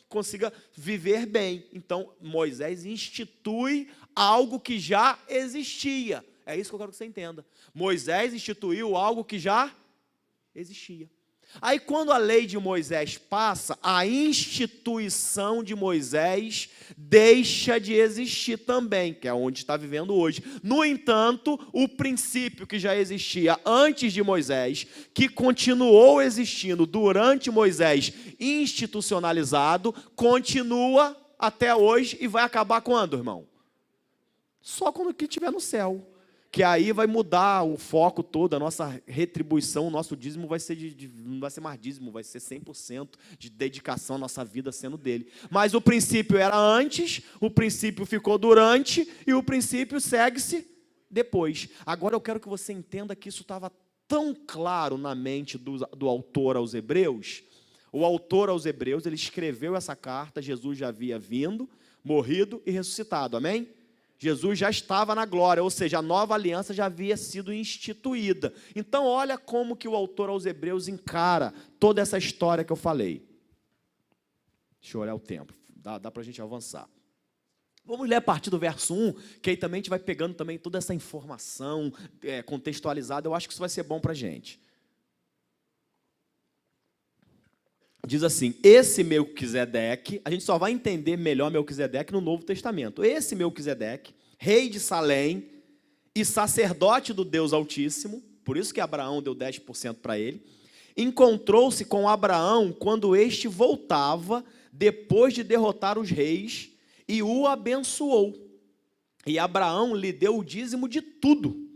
consiga viver bem. Então, Moisés institui algo que já existia. É isso que eu quero que você entenda. Moisés instituiu algo que já existia. Aí quando a lei de Moisés passa, a instituição de Moisés deixa de existir também, que é onde está vivendo hoje. No entanto, o princípio que já existia antes de Moisés, que continuou existindo durante Moisés, institucionalizado, continua até hoje e vai acabar quando, irmão? Só quando que estiver no céu. Que aí vai mudar o foco todo, a nossa retribuição, o nosso dízimo vai ser não vai ser mais dízimo, vai ser 100% de dedicação à nossa vida sendo dele. Mas o princípio era antes, o princípio ficou durante e o princípio segue-se depois. Agora eu quero que você entenda que isso estava tão claro na mente do autor aos Hebreus. O autor aos Hebreus, ele escreveu essa carta, Jesus já havia vindo, morrido e ressuscitado, amém? Jesus já estava na glória, ou seja, a nova aliança já havia sido instituída. Então, olha como que o autor aos Hebreus encara toda essa história que eu falei. Deixa eu olhar o tempo, dá para a gente avançar. Vamos ler a partir do verso 1, que aí também a gente vai pegando também toda essa informação contextualizada. Eu acho que isso vai ser bom para a gente. Diz assim, esse Melquisedeque, a gente só vai entender melhor Melquisedeque no Novo Testamento. Esse Melquisedeque, rei de Salém e sacerdote do Deus Altíssimo, por isso que Abraão deu 10% para ele, encontrou-se com Abraão quando este voltava, depois de derrotar os reis, e o abençoou. E Abraão lhe deu o dízimo de tudo.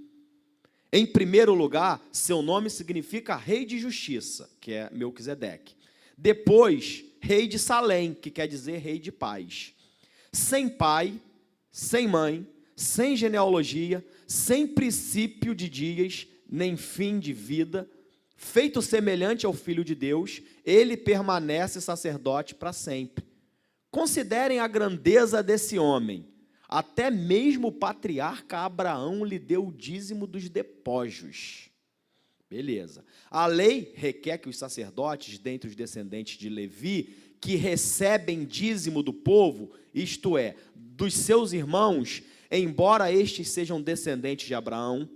Em primeiro lugar, seu nome significa rei de justiça, que é Melquisedeque. Depois, rei de Salém, que quer dizer rei de paz. Sem pai, sem mãe, sem genealogia, sem princípio de dias, nem fim de vida, feito semelhante ao Filho de Deus, ele permanece sacerdote para sempre. Considerem a grandeza desse homem. Até mesmo o patriarca Abraão lhe deu o dízimo dos despojos. Beleza. A lei requer que os sacerdotes, dentre os descendentes de Levi, que recebem dízimo do povo, isto é, dos seus irmãos, embora estes sejam descendentes de Abraão,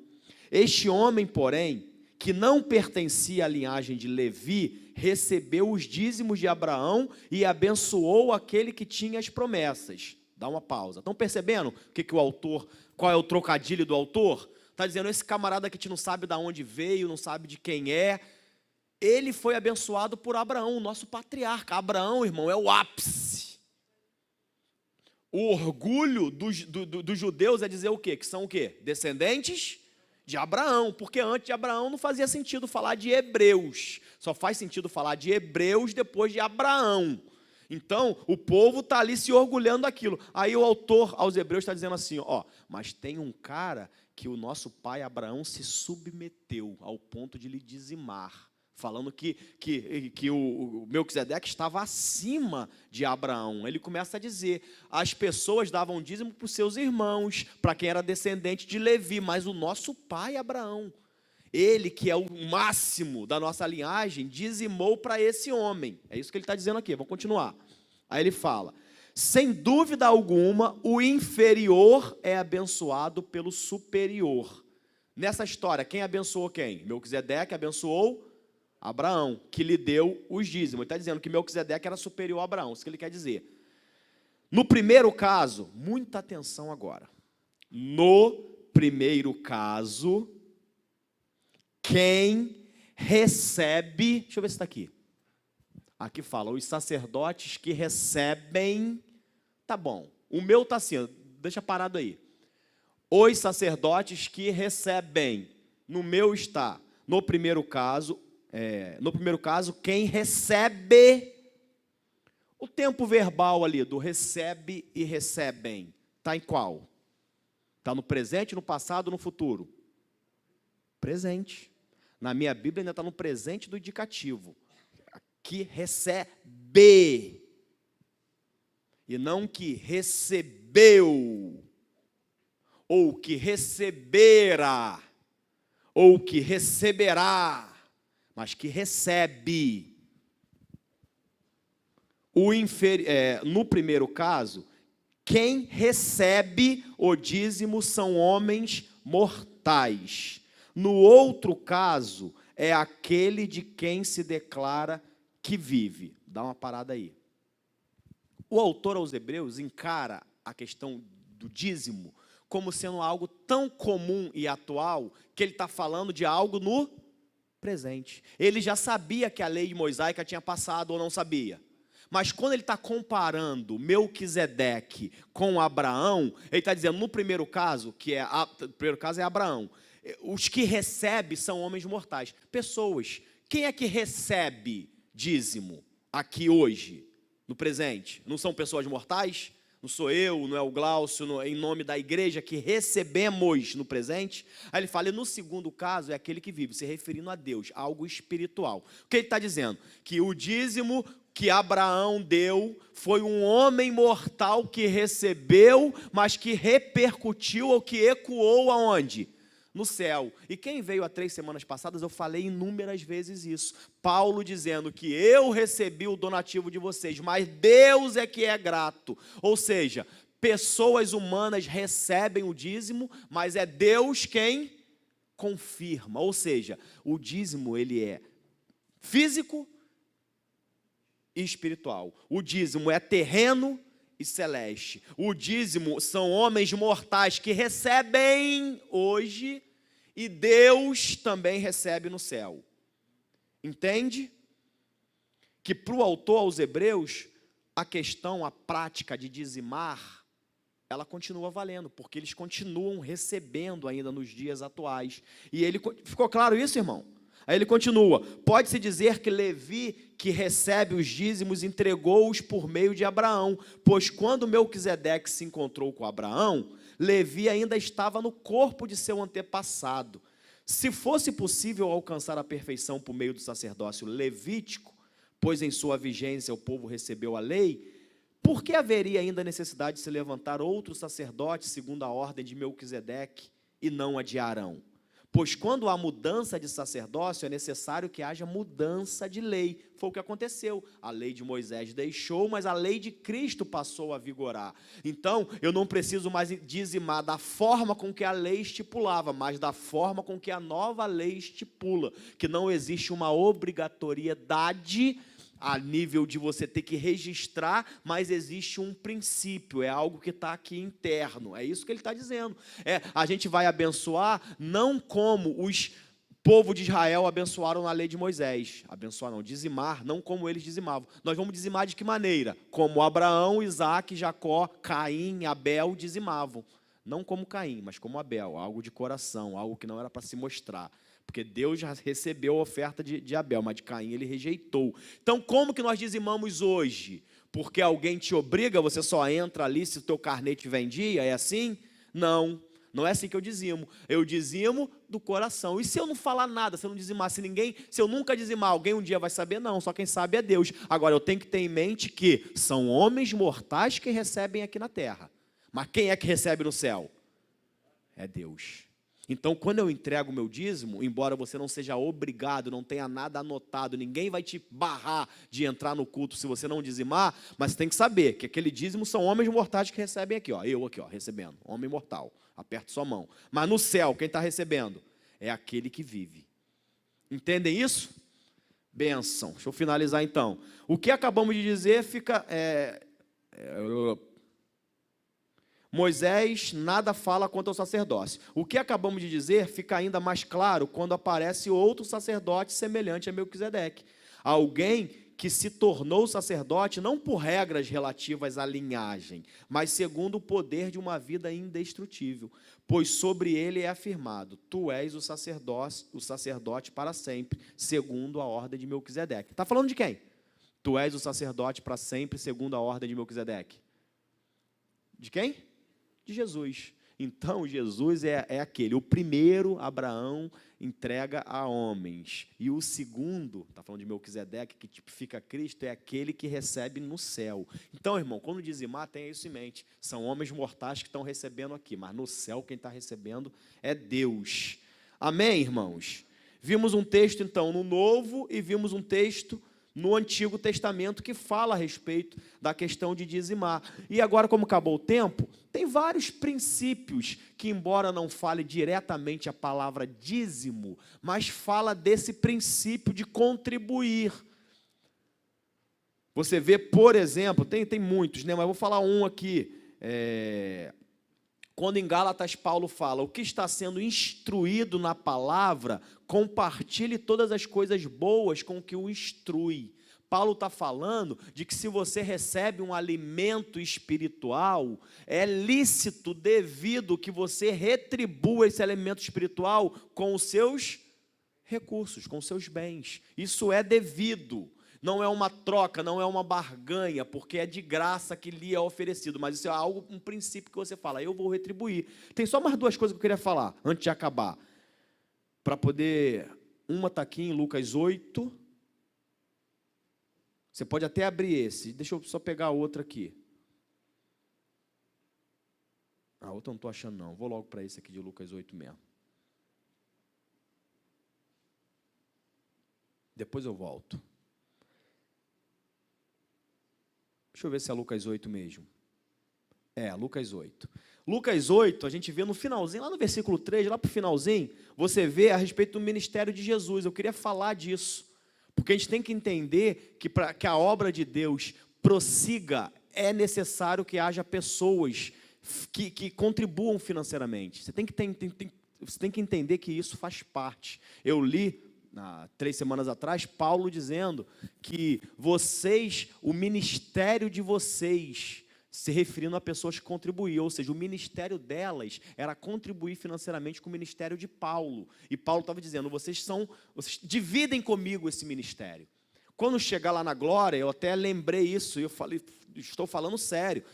este homem, porém, que não pertencia à linhagem de Levi, recebeu os dízimos de Abraão e abençoou aquele que tinha as promessas. Dá uma pausa. Estão percebendo o autor, qual é o trocadilho do autor? Está dizendo, esse camarada que a gente não sabe de onde veio, não sabe de quem é, ele foi abençoado por Abraão, o nosso patriarca. Abraão, irmão, é o ápice. O orgulho dos judeus é dizer o quê? Que são o quê? Descendentes de Abraão, porque antes de Abraão não fazia sentido falar de hebreus, só faz sentido falar de hebreus depois de Abraão. Então, o povo está ali se orgulhando daquilo. Aí o autor aos hebreus está dizendo assim, ó, mas tem um cara que o nosso pai Abraão se submeteu ao ponto de lhe dizimar, falando que o Melquisedeque estava acima de Abraão. Ele começa a dizer, as pessoas davam dízimo para os seus irmãos, para quem era descendente de Levi, mas o nosso pai Abraão, ele que é o máximo da nossa linhagem, dizimou para esse homem. É isso que ele está dizendo aqui, vamos continuar. Aí ele fala, sem dúvida alguma, o inferior é abençoado pelo superior. Nessa história, quem abençoou quem? Melquisedeque abençoou Abraão, que lhe deu os dízimos. Ele está dizendo que Melquisedeque era superior a Abraão, isso que ele quer dizer. No primeiro caso, muita atenção agora. No primeiro caso, quem recebe, deixa eu ver se está aqui. Aqui fala, os sacerdotes que recebem, tá bom. O meu está assim, deixa parado aí. Os sacerdotes que recebem, no meu está, no primeiro caso, quem recebe, o tempo verbal ali do recebe e recebem, está em qual? Está no presente, no passado, no futuro? Presente. Na minha Bíblia ainda está no presente do indicativo. Que recebe. E não que recebeu. Ou que receberá. Ou que receberá. Mas que recebe. No primeiro caso, quem recebe o dízimo são homens mortais. No outro caso, é aquele de quem se declara que vive. Dá uma parada aí. O autor aos Hebreus encara a questão do dízimo como sendo algo tão comum e atual que ele está falando de algo no presente. Ele já sabia que a lei mosaica tinha passado ou não sabia. Mas quando ele está comparando Melquisedeque com Abraão, ele está dizendo, no primeiro caso, o primeiro caso é Abraão, os que recebem são homens mortais, pessoas. Quem é que recebe dízimo aqui hoje, no presente? Não são pessoas mortais? Não sou eu, não é o Glaucio, em nome da igreja que recebemos no presente? Aí ele fala, e no segundo caso é aquele que vive, se referindo a Deus, algo espiritual. O que ele está dizendo? Que o dízimo que Abraão deu foi um homem mortal que recebeu, mas que repercutiu ou que ecoou aonde? No céu. E quem veio há 3 semanas passadas, eu falei inúmeras vezes isso. Paulo dizendo que eu recebi o donativo de vocês, mas Deus é que é grato. Ou seja, pessoas humanas recebem o dízimo, mas é Deus quem confirma. Ou seja, o dízimo ele é físico e espiritual. O dízimo é terreno e celeste. O dízimo são homens mortais que recebem hoje e Deus também recebe no céu. Entende? Que para o autor aos Hebreus, a questão, a prática de dizimar, ela continua valendo, porque eles continuam recebendo ainda nos dias atuais. E ele, ficou claro isso, irmão? Aí ele continua, pode-se dizer que Levi, que recebe os dízimos, entregou-os por meio de Abraão, pois quando Melquisedeque se encontrou com Abraão, Levi ainda estava no corpo de seu antepassado. Se fosse possível alcançar a perfeição por meio do sacerdócio levítico, pois em sua vigência o povo recebeu a lei, por que haveria ainda necessidade de se levantar outro sacerdote segundo a ordem de Melquisedeque e não a de Arão? Pois quando há mudança de sacerdócio, é necessário que haja mudança de lei. Foi o que aconteceu. A lei de Moisés deixou, mas a lei de Cristo passou a vigorar. Então, eu não preciso mais dizimar da forma com que a lei estipulava, mas da forma com que a nova lei estipula, que não existe uma obrigatoriedade a nível de você ter que registrar, mas existe um princípio, é algo que está aqui interno, é isso que ele está dizendo. A gente vai abençoar não como os povo de Israel abençoaram na lei de Moisés, abençoar não, dizimar, não como eles dizimavam. Nós vamos dizimar de que maneira? Como Abraão, Isaque, Jacó, Caim, Abel dizimavam. Não como Caim, mas como Abel, algo de coração, algo que não era para se mostrar. Porque Deus já recebeu a oferta de Abel, mas de Caim ele rejeitou. Então, como que nós dizimamos hoje? Porque alguém te obriga, você só entra ali se o teu carnê tiver em dia? É assim? Não, não é assim que eu dizimo. Eu dizimo do coração. E se eu não falar nada, se eu não dizimar, se eu nunca dizimar, alguém um dia vai saber? Não, só quem sabe é Deus. Agora, eu tenho que ter em mente que são homens mortais que recebem aqui na terra. Mas quem é que recebe no céu? É Deus. Então, quando eu entrego o meu dízimo, embora você não seja obrigado, não tenha nada anotado, ninguém vai te barrar de entrar no culto se você não dizimar, mas você tem que saber que aquele dízimo são homens mortais que recebem aqui, ó, eu aqui, ó, recebendo, homem mortal, aperte sua mão. Mas no céu, quem está recebendo? É aquele que vive. Entendem isso? Bênção. Deixa eu finalizar então. O que acabamos de dizer fica... Moisés nada fala quanto ao sacerdócio. O que acabamos de dizer fica ainda mais claro quando aparece outro sacerdote semelhante a Melquisedeque. Alguém que se tornou sacerdote não por regras relativas à linhagem, mas segundo o poder de uma vida indestrutível. Pois sobre ele é afirmado, tu és o sacerdote para sempre, segundo a ordem de Melquisedeque. Está falando de quem? Tu és o sacerdote para sempre, segundo a ordem de Melquisedeque. De quem? De Jesus. Então, Jesus é aquele, o primeiro Abraão entrega a homens, e o segundo, está falando de Melquisedeque, que tipifica Cristo, é aquele que recebe no céu. Então, irmão, quando dizimar, tenha isso em mente, são homens mortais que estão recebendo aqui, mas no céu quem está recebendo é Deus. Amém, irmãos? Vimos um texto, então, no Novo, e vimos um texto no Antigo Testamento que fala a respeito da questão de dizimar. E agora, como acabou o tempo, tem vários princípios que, embora não fale diretamente a palavra dízimo, mas fala desse princípio de contribuir. Você vê, por exemplo, tem muitos, né? Mas eu vou falar um aqui. Quando em Gálatas Paulo fala, o que está sendo instruído na palavra, compartilhe todas as coisas boas com que o instrui. Paulo está falando de que se você recebe um alimento espiritual, é lícito, devido que você retribua esse alimento espiritual com os seus recursos, com os seus bens. Isso é devido. Não é uma troca, não é uma barganha, porque é de graça que lhe é oferecido, mas isso é algo, um princípio que você fala, eu vou retribuir. Tem só mais duas coisas que eu queria falar, antes de acabar, para poder, uma está aqui em Lucas 8, você pode até abrir esse, deixa eu só pegar a outra aqui. A outra eu não estou achando não, vou logo para esse aqui de Lucas 8 mesmo. Depois eu volto. Deixa eu ver se é Lucas 8 mesmo. Lucas 8. Lucas 8, a gente vê no finalzinho, lá no versículo 3, lá para o finalzinho, você vê a respeito do ministério de Jesus. Eu queria falar disso, porque a gente tem que entender que para que a obra de Deus prossiga, é necessário que haja pessoas que contribuam financeiramente. Você tem que entender que isso faz parte. Eu li 3 semanas atrás, Paulo dizendo que vocês, o ministério de vocês, se referindo a pessoas que contribuíam, ou seja, o ministério delas era contribuir financeiramente com o ministério de Paulo. E Paulo estava dizendo, vocês dividem comigo esse ministério. Quando chegar lá na glória, eu até lembrei isso, e eu falei, estou falando sério.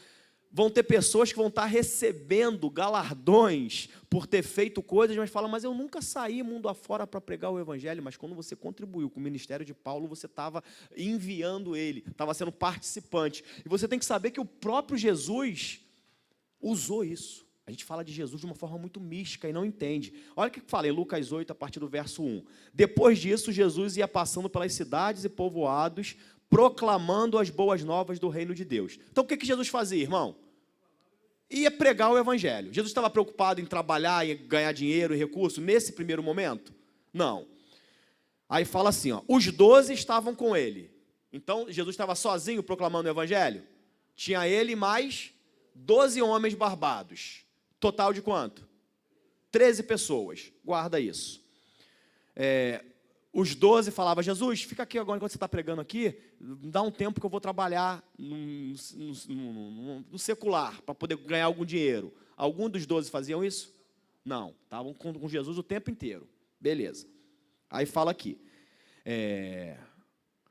Vão ter pessoas que vão estar recebendo galardões por ter feito coisas, mas falam, mas eu nunca saí mundo afora para pregar o evangelho. Mas quando você contribuiu com o ministério de Paulo, você estava enviando ele, estava sendo participante. E você tem que saber que o próprio Jesus usou isso. A gente fala de Jesus de uma forma muito mística e não entende. Olha o que fala em Lucas 8, a partir do verso 1. Depois disso, Jesus ia passando pelas cidades e povoados, proclamando as boas novas do reino de Deus. Então, o que Jesus fazia, irmão? Ia pregar o evangelho. Jesus estava preocupado em trabalhar, em ganhar dinheiro e recurso nesse primeiro momento? Não. Aí fala assim, ó, os 12 estavam com ele. Então, Jesus estava sozinho proclamando o evangelho? Tinha ele mais 12 homens barbados. Total de quanto? 13 pessoas. Guarda isso. Os 12 falavam, Jesus, fica aqui agora enquanto você está pregando aqui, dá um tempo que eu vou trabalhar no secular, para poder ganhar algum dinheiro. Algum dos 12 faziam isso? Não. Estavam com Jesus o tempo inteiro. Beleza. Aí fala aqui.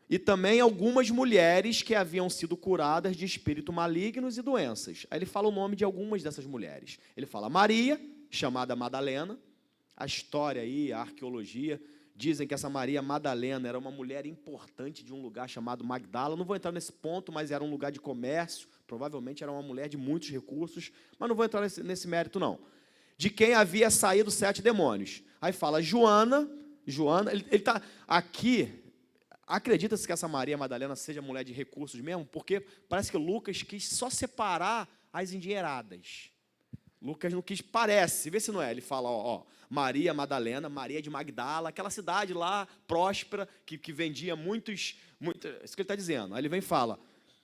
E também algumas mulheres que haviam sido curadas de espírito malignos e doenças. Aí ele fala o nome de algumas dessas mulheres. Ele fala Maria, chamada Madalena. A história aí, a arqueologia, dizem que essa Maria Madalena era uma mulher importante de um lugar chamado Magdala. Não vou entrar nesse ponto, mas era um lugar de comércio. Provavelmente era uma mulher de muitos recursos, mas não vou entrar nesse mérito, não. De quem havia saído 7 demônios. Aí fala Joana, ele está aqui. Acredita-se que essa Maria Madalena seja mulher de recursos mesmo? Porque parece que Lucas quis só separar as endinheiradas. Lucas não quis, parece, vê se não é. Ele fala, Maria Madalena, Maria de Magdala, aquela cidade lá, próspera, que vendia muitos, isso que ele está dizendo. Aí ele vem e fala,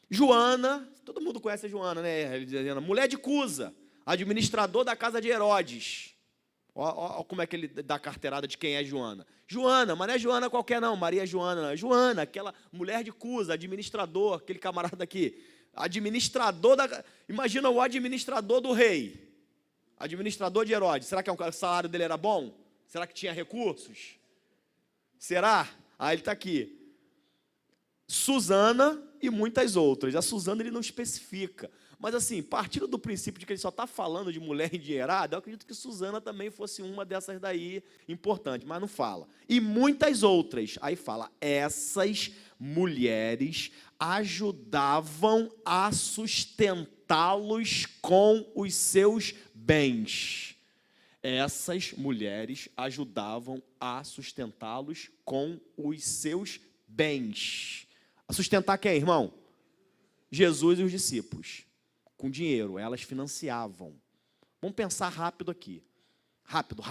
Joana, todo mundo conhece a Joana, né? Ele dizendo, mulher de Cusa, administrador da casa de Herodes. Olha como é que ele dá carteirada de quem é Joana. Joana, mas não é Joana qualquer não, Maria Joana, não. Joana, aquela mulher de Cusa, administrador, aquele camarada aqui. Administrador imagina o administrador do rei. Administrador de Herodes. Será que o salário dele era bom? Será que tinha recursos? Será? Aí ele está aqui. Susana e muitas outras. A Susana ele não especifica. Mas assim, partindo do princípio de que ele só está falando de mulher endinheirada, eu acredito que Susana também fosse uma dessas daí importante, mas não fala. E muitas outras. Aí fala, essas mulheres ajudavam a sustentá-los com os seus bens. Essas mulheres ajudavam a sustentá-los com os seus bens. A sustentar quem, irmão? Jesus e os discípulos. Com dinheiro, elas financiavam. Vamos pensar rápido aqui. Rápido.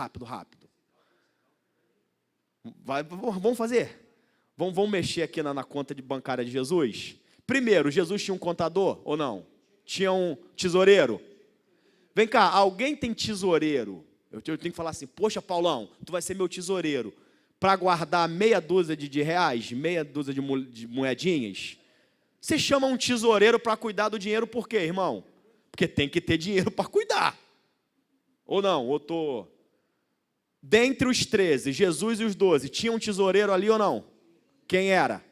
Vamos fazer? Vamos mexer aqui na conta bancária de Jesus? Primeiro, Jesus tinha um contador ou não? Tinha um tesoureiro? Vem cá, alguém tem tesoureiro? Eu tenho que falar assim, poxa, Paulão, tu vai ser meu tesoureiro para guardar meia dúzia de reais, meia dúzia de moedinhas? Você chama um tesoureiro para cuidar do dinheiro por quê, irmão? Porque tem que ter dinheiro para cuidar. Ou não? Dentre os 13, Jesus e os 12, tinha um tesoureiro ali ou não? Quem era?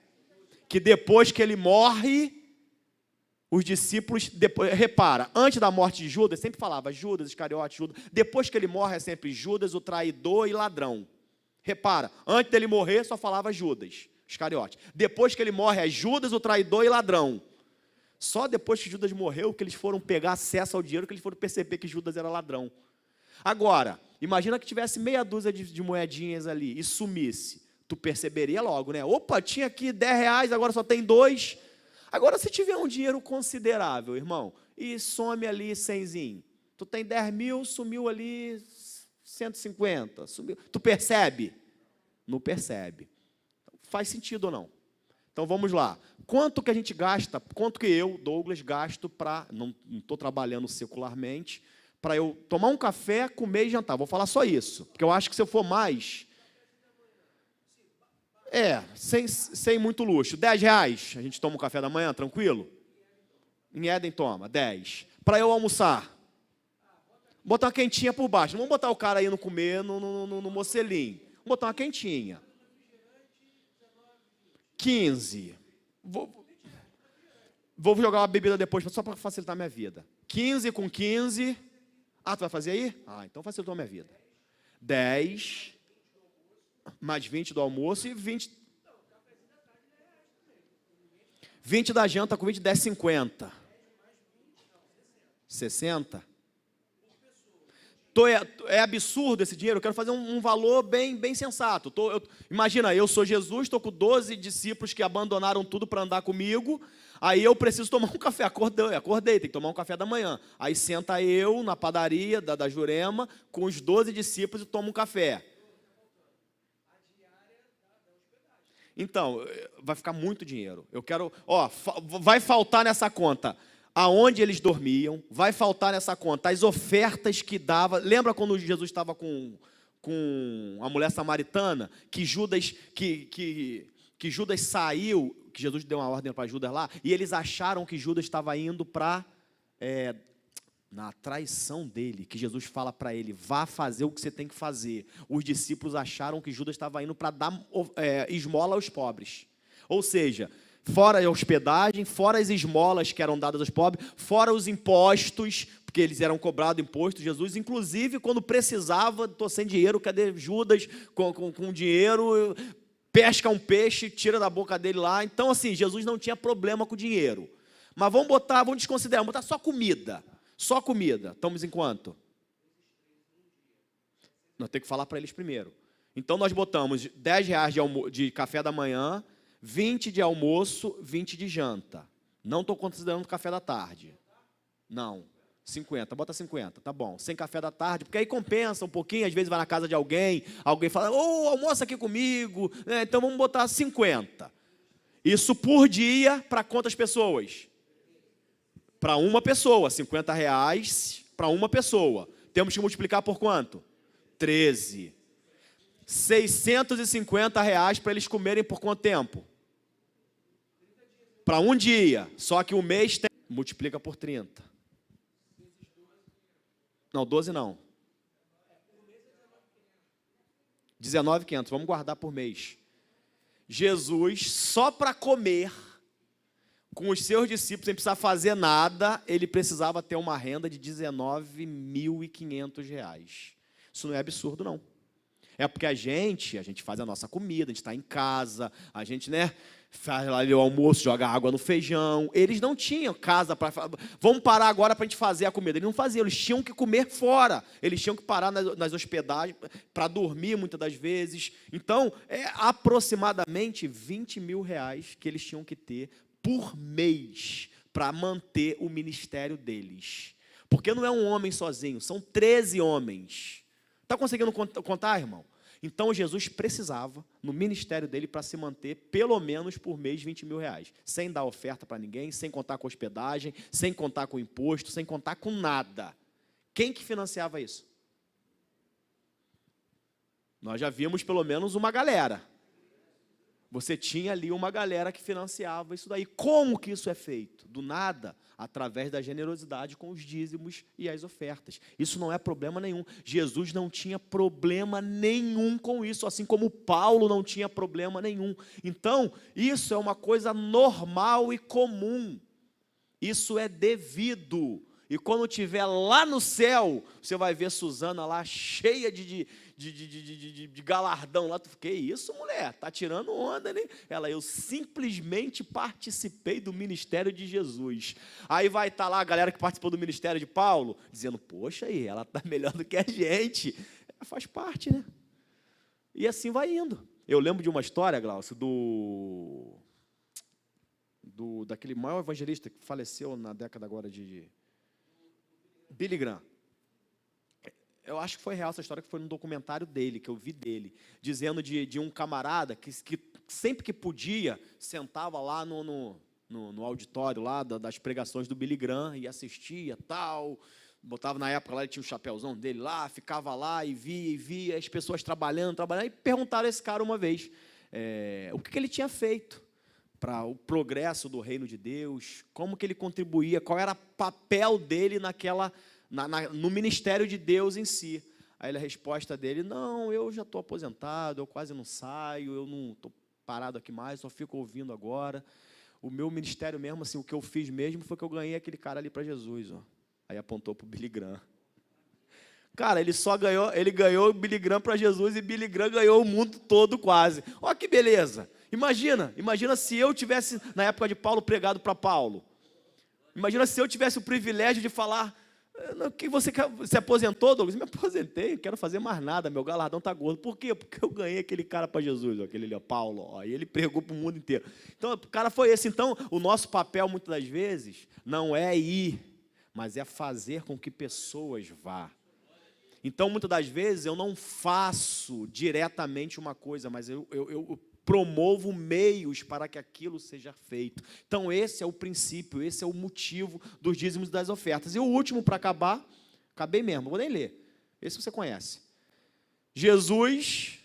Que depois que ele morre, os discípulos, repara, antes da morte de Judas, sempre falava Judas, Iscariote, Judas. Depois que ele morre é sempre Judas, o traidor e ladrão. Repara, antes dele morrer só falava Judas. Iscariote. Depois que ele morre, é Judas, o traidor e ladrão. Só depois que Judas morreu, que eles foram pegar acesso ao dinheiro, que eles foram perceber que Judas era ladrão. Agora, imagina que tivesse meia dúzia de moedinhas ali e sumisse. Tu perceberia logo, né? Opa, tinha aqui 10 reais, agora só tem 2. Agora, se tiver um dinheiro considerável, irmão, e some ali 100zinho. Tu tem 10 mil, sumiu ali 150. Sumiu. Tu percebe? Não percebe. Faz sentido ou não? Então, vamos lá. Quanto que a gente gasta, quanto que eu, Douglas, gasto para, não estou trabalhando secularmente, para eu tomar um café, comer e jantar? Vou falar só isso, porque eu acho que se eu for mais... sem muito luxo. 10 reais, a gente toma um café da manhã, tranquilo? Em Éden toma, 10. Para eu almoçar, botar uma quentinha por baixo. Não vamos botar o cara aí no comer no mocelinho. Vamos botar uma quentinha. 15. Vou jogar uma bebida depois, só para facilitar a minha vida. 15 com 15. Ah, tu vai fazer aí? Ah, então facilitou a minha vida. 10. Mais 20 do almoço e 20. 20 da janta com 20, 10, 50. 60. É absurdo esse dinheiro, eu quero fazer um valor bem sensato. Imagina, eu sou Jesus, estou com 12 discípulos que abandonaram tudo para andar comigo, aí eu preciso tomar um café, acordei, tem que tomar um café da manhã. Aí senta eu na padaria da Jurema, com os 12 discípulos e tomo um café. Então, vai ficar muito dinheiro. Eu quero, vai faltar nessa conta aonde eles dormiam, vai faltar nessa conta as ofertas que dava. Lembra quando Jesus estava com a mulher samaritana, que Judas saiu, que Jesus deu uma ordem para Judas lá, e eles acharam que Judas estava indo para na traição dele, que Jesus fala para ele, vá fazer o que você tem que fazer. Os discípulos acharam que Judas estava indo para dar esmola aos pobres. Ou seja, fora a hospedagem, fora as esmolas que eram dadas aos pobres, fora os impostos, porque eles eram cobrados imposto. Jesus, inclusive, quando precisava, estou sem dinheiro, cadê Judas com dinheiro, pesca um peixe, tira da boca dele lá. Então, assim, Jesus não tinha problema com dinheiro. Mas vamos desconsiderar, vamos botar só comida. Só comida. Estamos em quanto? Nós temos que falar para eles primeiro. Então, nós botamos R$10 de café da manhã, 20 de almoço, 20 de janta. Não estou considerando o café da tarde. Não. 50, bota 50, tá bom. Sem café da tarde, porque aí compensa um pouquinho, às vezes vai na casa de alguém fala, almoça aqui comigo, então vamos botar 50. Isso por dia para quantas pessoas? Para uma pessoa, R$50 para uma pessoa. Temos que multiplicar por quanto? 13. R$650 para eles comerem por quanto tempo? Para um dia. Só que o mês tem... Multiplica por 30. Não, 12 não. 19.500, vamos guardar por mês. Jesus, só para comer, com os seus discípulos, sem precisar fazer nada, ele precisava ter uma renda de R$19.500. Isso não é absurdo, não. É porque a gente faz a nossa comida, a gente está em casa, a gente, faz lá o almoço, joga água no feijão. Eles não tinham casa para... Vamos parar agora para a gente fazer a comida. Eles não faziam, eles tinham que comer fora. Eles tinham que parar nas hospedagens para dormir muitas das vezes. Então, é aproximadamente R$20.000 que eles tinham que ter por mês para manter o ministério deles. Porque não é um homem sozinho, são 13 homens. Está conseguindo contar, irmão? Então, Jesus precisava, no ministério dele, para se manter, pelo menos por mês, R$20.000. Sem dar oferta para ninguém, sem contar com hospedagem, sem contar com imposto, sem contar com nada. Quem que financiava isso? Nós já vimos pelo menos uma galera. Você tinha ali uma galera que financiava isso daí. Como que isso é feito? Do nada, através da generosidade com os dízimos e as ofertas. Isso não é problema nenhum. Jesus não tinha problema nenhum com isso, assim como Paulo não tinha problema nenhum. Então, isso é uma coisa normal e comum. Isso é devido. E quando estiver lá no céu, você vai ver Suzana lá cheia de galardão lá. Tu fiquei, isso, mulher? Tá tirando onda, né? Eu simplesmente participei do ministério de Jesus. Aí vai estar lá a galera que participou do ministério de Paulo, dizendo, poxa aí, ela tá melhor do que a gente. Faz parte, né? E assim vai indo. Eu lembro de uma história, Glaucio, daquele maior evangelista que faleceu na década agora de Billy Graham. Eu acho que foi real essa história, que foi num documentário dele, que eu vi dele, dizendo de um camarada que sempre que podia, sentava lá no auditório lá das pregações do Billy Graham e assistia, tal, botava na época lá, ele tinha um chapéuzão dele lá, ficava lá e via as pessoas trabalhando, e perguntaram a esse cara uma vez, o que ele tinha feito para o progresso do reino de Deus, como que ele contribuía, qual era o papel dele no ministério de Deus em si. Aí a resposta dele, não, eu já estou aposentado, eu quase não saio, eu não estou parado aqui mais, só fico ouvindo agora. O meu ministério mesmo, assim, o que eu fiz mesmo foi que eu ganhei aquele cara ali para Jesus. Ó. Aí apontou para o Billy Graham. Cara, ele ganhou o Billy Graham para Jesus e Billy Graham ganhou o mundo todo quase. Olha que beleza. Imagina se eu tivesse, na época de Paulo, pregado para Paulo. Imagina se eu tivesse o privilégio de falar, Que você se aposentou, Douglas? Me aposentei, não quero fazer mais nada, meu galardão está gordo. Por quê? Porque eu ganhei aquele cara para Jesus, aquele ali, Paulo, e ele pregou para o mundo inteiro. Então, o cara foi esse. Então, o nosso papel, muitas das vezes, não é ir, mas é fazer com que pessoas vá. Então, muitas das vezes, eu não faço diretamente uma coisa, mas eu promovo meios para que aquilo seja feito. Então, esse é o princípio, esse é o motivo dos dízimos e das ofertas. E o último, para acabar, acabei mesmo, não vou nem ler. Esse você conhece. Jesus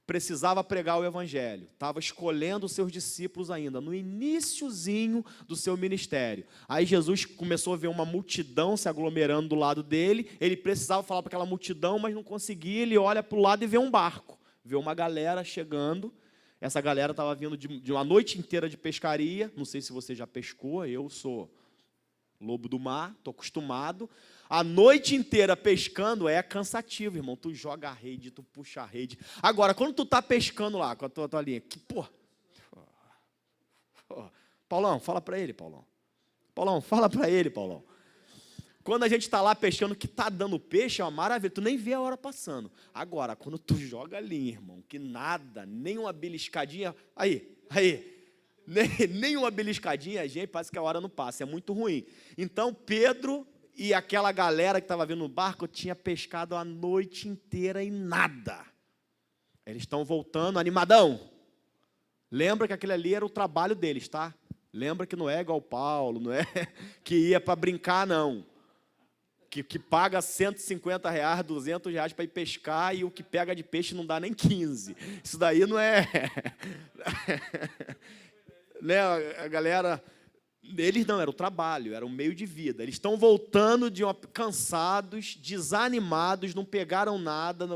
precisava pregar o evangelho, estava escolhendo os seus discípulos ainda, no iniciozinho do seu ministério. Aí Jesus começou a ver uma multidão se aglomerando do lado dele, ele precisava falar para aquela multidão, mas não conseguia, ele olha para o lado e vê um barco, vê uma galera chegando. Essa galera estava vindo de uma noite inteira de pescaria. Não sei se você já pescou, eu sou lobo do mar, estou acostumado. A noite inteira pescando é cansativo, irmão. Tu joga a rede, tu puxa a rede. Agora, quando tu está pescando lá com a tua linha, Paulão, fala para ele, Paulão. Paulão, fala para ele, Paulão. Quando a gente está lá pescando, que está dando peixe, é uma maravilha, tu nem vê a hora passando. Agora, quando tu joga a linha, irmão, que nada, nem uma beliscadinha, nem uma beliscadinha, gente, parece que a hora não passa, é muito ruim. Então, Pedro e aquela galera que estava vindo no barco, tinha pescado a noite inteira e nada. Eles estão voltando, animadão. Lembra que aquele ali era o trabalho deles, tá? Lembra que não é igual Paulo, não é que ia para brincar, não. Que paga R$150, R$200 para ir pescar e o que pega de peixe não dá nem 15. Isso daí não é... né, a galera... Eles não, era o trabalho, era o meio de vida. Eles estão voltando cansados, desanimados, não pegaram nada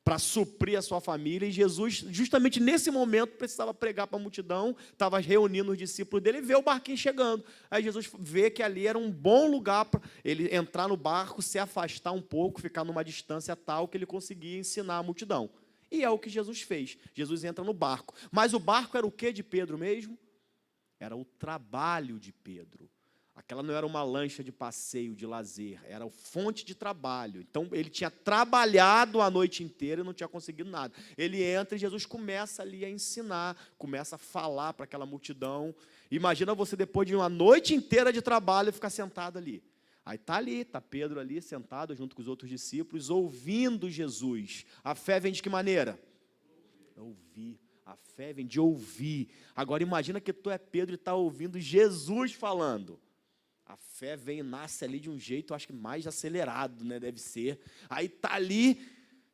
para suprir a sua família. E Jesus, justamente nesse momento, precisava pregar para a multidão, estava reunindo os discípulos dele e vê o barquinho chegando. Aí Jesus vê que ali era um bom lugar para ele entrar no barco, se afastar um pouco, ficar numa distância tal que ele conseguia ensinar a multidão. E é o que Jesus fez. Jesus entra no barco. Mas o barco era o que de Pedro mesmo? Era o trabalho de Pedro. Aquela não era uma lancha de passeio, de lazer, era fonte de trabalho. Então, ele tinha trabalhado a noite inteira e não tinha conseguido nada. Ele entra e Jesus começa ali a ensinar, começa a falar para aquela multidão. Imagina você, depois de uma noite inteira de trabalho, ficar sentado ali. Aí está Pedro ali, sentado junto com os outros discípulos, ouvindo Jesus. A fé vem de que maneira? Ouvir. A fé vem de ouvir. Agora imagina que tu é Pedro e está ouvindo Jesus falando. A fé vem e nasce ali de um jeito, acho que mais acelerado, né? Deve ser. Aí está ali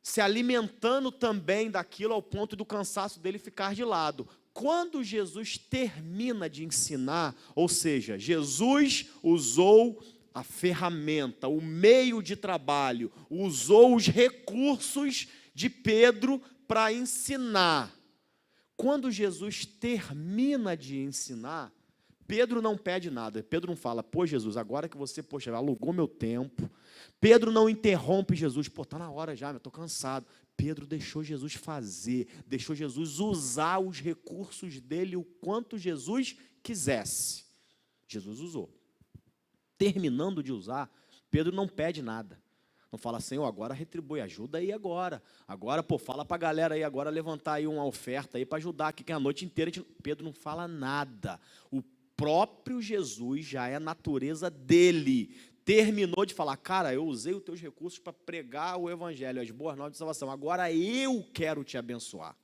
se alimentando também daquilo ao ponto do cansaço dele ficar de lado. Quando Jesus termina de ensinar, ou seja, Jesus usou a ferramenta, o meio de trabalho, usou os recursos de Pedro para ensinar. Quando Jesus termina de ensinar, Pedro não pede nada. Pedro não fala, pô, Jesus, agora que você, poxa, alugou meu tempo. Pedro não interrompe Jesus, pô, está na hora já, eu estou cansado. Pedro deixou Jesus fazer, deixou Jesus usar os recursos dele o quanto Jesus quisesse. Jesus usou. Terminando de usar, Pedro não pede nada. Não fala, Senhor, agora retribui, ajuda aí agora. Agora, pô, fala para a galera aí, agora levantar aí uma oferta aí para ajudar aqui, que a noite inteira... Pedro não fala nada. O próprio Jesus já é a natureza dele. Terminou de falar, cara, eu usei os teus recursos para pregar o evangelho, as boas novas de salvação. Agora eu quero te abençoar.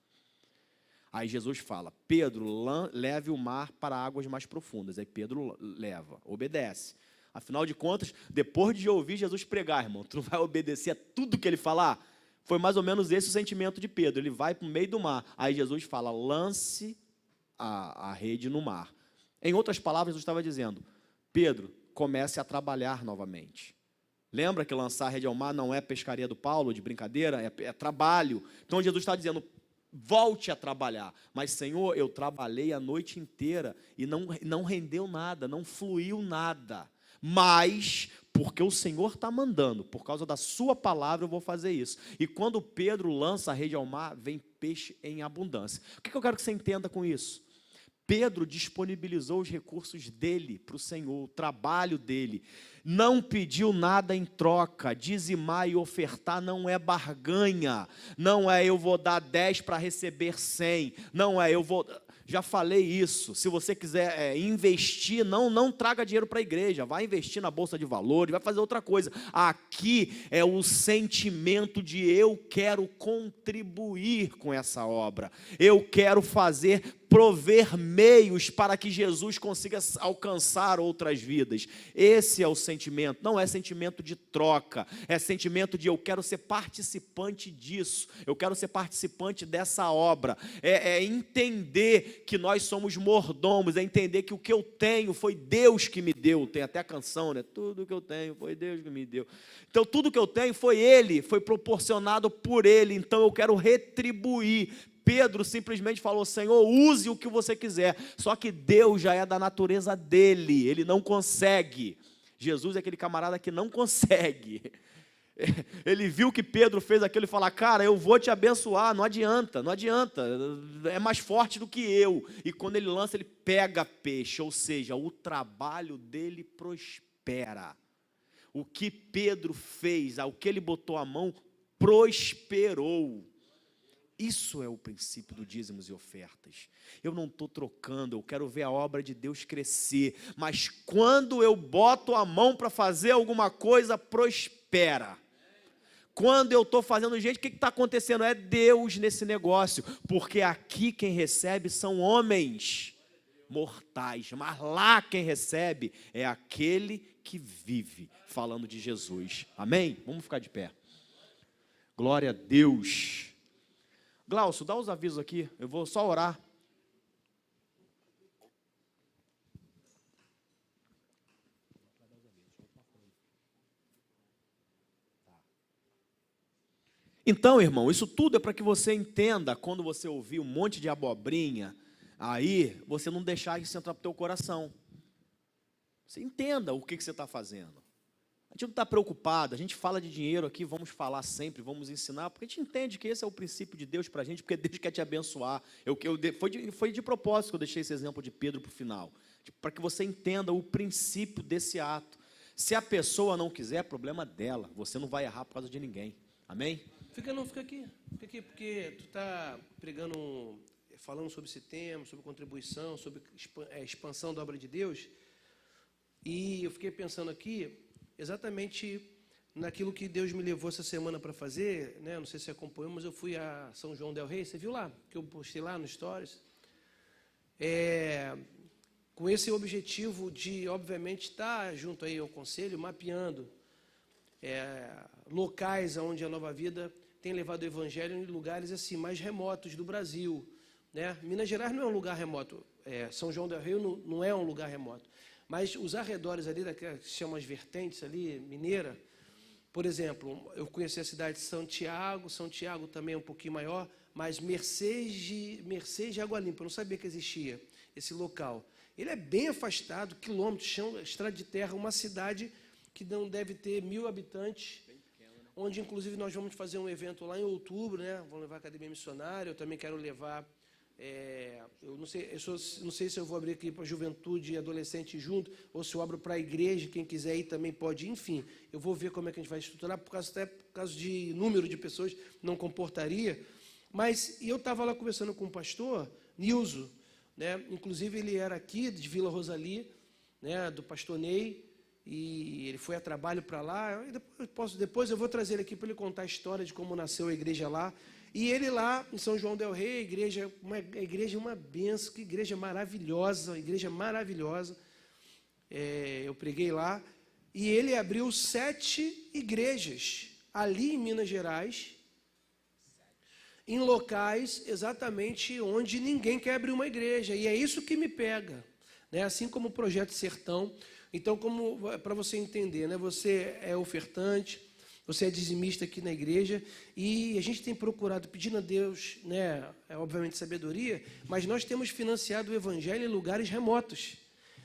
Aí Jesus fala, Pedro, leve o mar para águas mais profundas. Aí Pedro leva, obedece. Afinal de contas, depois de ouvir Jesus pregar, irmão, tu não vai obedecer a tudo que ele falar? Foi mais ou menos esse o sentimento de Pedro. Ele vai para o meio do mar. Aí Jesus fala, lance a rede no mar. Em outras palavras, Jesus estava dizendo, Pedro, comece a trabalhar novamente. Lembra que lançar a rede ao mar não é pescaria do Paulo, de brincadeira? É trabalho. Então Jesus está dizendo, volte a trabalhar. Mas, Senhor, eu trabalhei a noite inteira e não rendeu nada, não fluiu nada. Mas, porque o Senhor está mandando, por causa da sua palavra eu vou fazer isso. E quando Pedro lança a rede ao mar, vem peixe em abundância. O que eu quero que você entenda com isso? Pedro disponibilizou os recursos dele para o Senhor, o trabalho dele. Não pediu nada em troca. Dizimar e ofertar não é barganha. Não é eu vou dar 10 para receber 100. Não é eu vou... Já falei isso. Se você quiser investir, não traga dinheiro para a igreja. Vai investir na bolsa de valores, vai fazer outra coisa. Aqui é o sentimento de eu quero contribuir com essa obra. Eu quero prover meios para que Jesus consiga alcançar outras vidas. Esse é o sentimento. Não é sentimento de troca. É sentimento de eu quero ser participante disso. Eu quero ser participante dessa obra. É entender que nós somos mordomos, é entender que o que eu tenho foi Deus que me deu. Tem até a canção, né? Tudo que eu tenho foi Deus que me deu. Então, tudo que eu tenho foi Ele, foi proporcionado por Ele. Então, eu quero retribuir. Pedro simplesmente falou, Senhor, use o que você quiser. Só que Deus já é da natureza dele, ele não consegue. Jesus é aquele camarada que não consegue. Ele viu que Pedro fez aquilo e falou, cara, eu vou te abençoar, não adianta, é mais forte do que eu. E quando ele lança, ele pega peixe, ou seja, o trabalho dele prospera. O que Pedro fez, ao que ele botou a mão, prosperou. Isso é o princípio do dízimos e ofertas. Eu não estou trocando, eu quero ver a obra de Deus crescer. Mas quando eu boto a mão para fazer alguma coisa, prospera. Quando eu estou fazendo, gente, o que está acontecendo? É Deus nesse negócio. Porque aqui quem recebe são homens mortais. Mas lá quem recebe é aquele que vive, falando de Jesus. Amém? Vamos ficar de pé. Glória a Deus. Glaucio, dá os avisos aqui, eu vou só orar. Então, irmão, isso tudo é para que você entenda, quando você ouvir um monte de abobrinha, aí você não deixar isso entrar para o teu coração. Você entenda o que você está fazendo. A gente não está preocupado, a gente fala de dinheiro aqui, vamos falar sempre, vamos ensinar, porque a gente entende que esse é o princípio de Deus para a gente, porque Deus quer te abençoar. Foi de propósito que eu deixei esse exemplo de Pedro para o final, para que você entenda o princípio desse ato. Se a pessoa não quiser, é problema dela, você não vai errar por causa de ninguém. Amém? Fica aqui, porque tu está pregando, falando sobre esse tema, sobre contribuição, sobre expansão da obra de Deus, e eu fiquei pensando aqui, exatamente naquilo que Deus me levou essa semana para fazer, né? Não sei se você acompanhou, mas eu fui a São João del Rei, você viu lá, que eu postei lá no Stories, com esse objetivo de, obviamente, estar junto aí ao conselho, mapeando locais onde a Nova Vida tem levado o evangelho em lugares assim mais remotos do Brasil, né? Minas Gerais não é um lugar remoto, São João del Rei não é um lugar remoto, mas os arredores ali, que se chamam as vertentes ali, mineira, por exemplo, eu conheci a cidade de Santiago também é um pouquinho maior, mas Mercedes de Água Limpa, eu não sabia que existia esse local. Ele é bem afastado, quilômetros, chão, estrada de terra, uma cidade que não deve ter 1.000 habitantes, onde inclusive nós vamos fazer um evento lá em outubro, né? Vamos levar a Academia Missionária, eu também quero levar, eu não sei se eu vou abrir aqui para juventude e adolescente junto, ou se eu abro para a igreja, quem quiser ir também pode ir, enfim, eu vou ver como é que a gente vai estruturar, até por causa de número de pessoas, não comportaria, mas eu estava lá conversando com o pastor, Nilson, né? Inclusive ele era aqui de Vila Rosali, né? Do pastor Ney, e ele foi a trabalho para lá, depois eu vou trazer ele aqui para ele contar a história de como nasceu a igreja lá, e ele lá em São João del Rei, a igreja uma benção, que igreja maravilhosa, eu preguei lá, e ele abriu 7 igrejas, ali em Minas Gerais, em locais exatamente onde ninguém quer abrir uma igreja, e é isso que me pega, né? Assim como o Projeto Sertão. Então, para você entender, né? Você é ofertante, você é dizimista aqui na igreja, e a gente tem procurado, pedindo a Deus, né, obviamente sabedoria, mas nós temos financiado o evangelho em lugares remotos,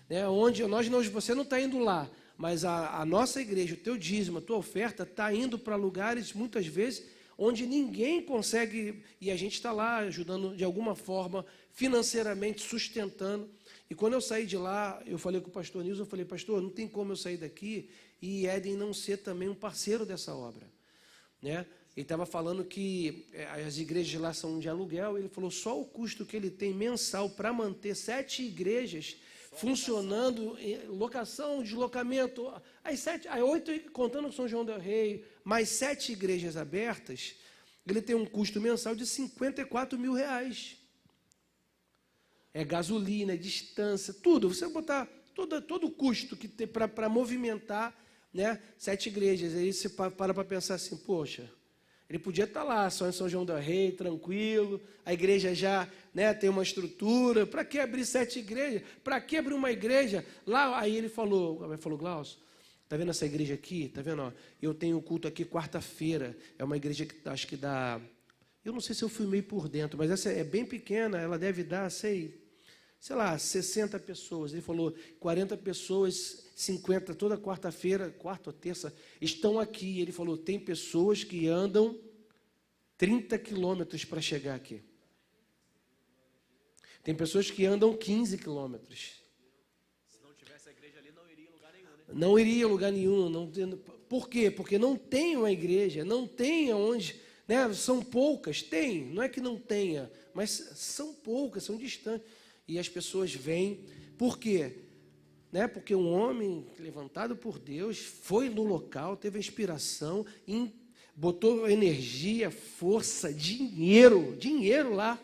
né, onde você não está indo lá, mas a nossa igreja, o teu dízimo, a tua oferta está indo para lugares, muitas vezes, onde ninguém consegue, e a gente está lá ajudando de alguma forma, financeiramente, sustentando. E quando eu saí de lá, eu falei com o pastor Nilson, eu falei, pastor, não tem como eu sair daqui e Éden não ser também um parceiro dessa obra, né? Ele estava falando que as igrejas lá são de aluguel, ele falou só o custo que ele tem mensal para manter 7 igrejas funcionando, locação, deslocamento, as 8, contando São João del Rei, mais 7 igrejas abertas, ele tem um custo mensal de R$54 mil. É gasolina, é distância, tudo. Você botar todo o custo que tem para movimentar, né, 7 igrejas. Aí você para pensar assim, poxa, ele podia estar lá, só em São João del Rei, tranquilo, a igreja já, né, tem uma estrutura. Para que abrir 7 igrejas? Para que abrir uma igreja? Lá, aí ele falou, Glaucio, está vendo essa igreja aqui? Está vendo? Ó, eu tenho culto aqui quarta-feira. É uma igreja que acho que dá... Eu não sei se eu filmei por dentro, mas essa é bem pequena, ela deve dar, sei lá, 60 pessoas. Ele falou, 40 pessoas, 50, toda quarta-feira, quarta ou terça, estão aqui. Ele falou, tem pessoas que andam 30 quilômetros para chegar aqui. Tem pessoas que andam 15 quilômetros. Se não tivesse a igreja ali, não iria em lugar nenhum, né? Não iria em lugar nenhum. Não, por quê? Porque não tem uma igreja, não tem onde... Né? São poucas, tem, não é que não tenha, mas são poucas, são distantes. E as pessoas vêm, por quê? Né? Porque um homem levantado por Deus foi no local, teve a inspiração, botou energia, força, dinheiro lá,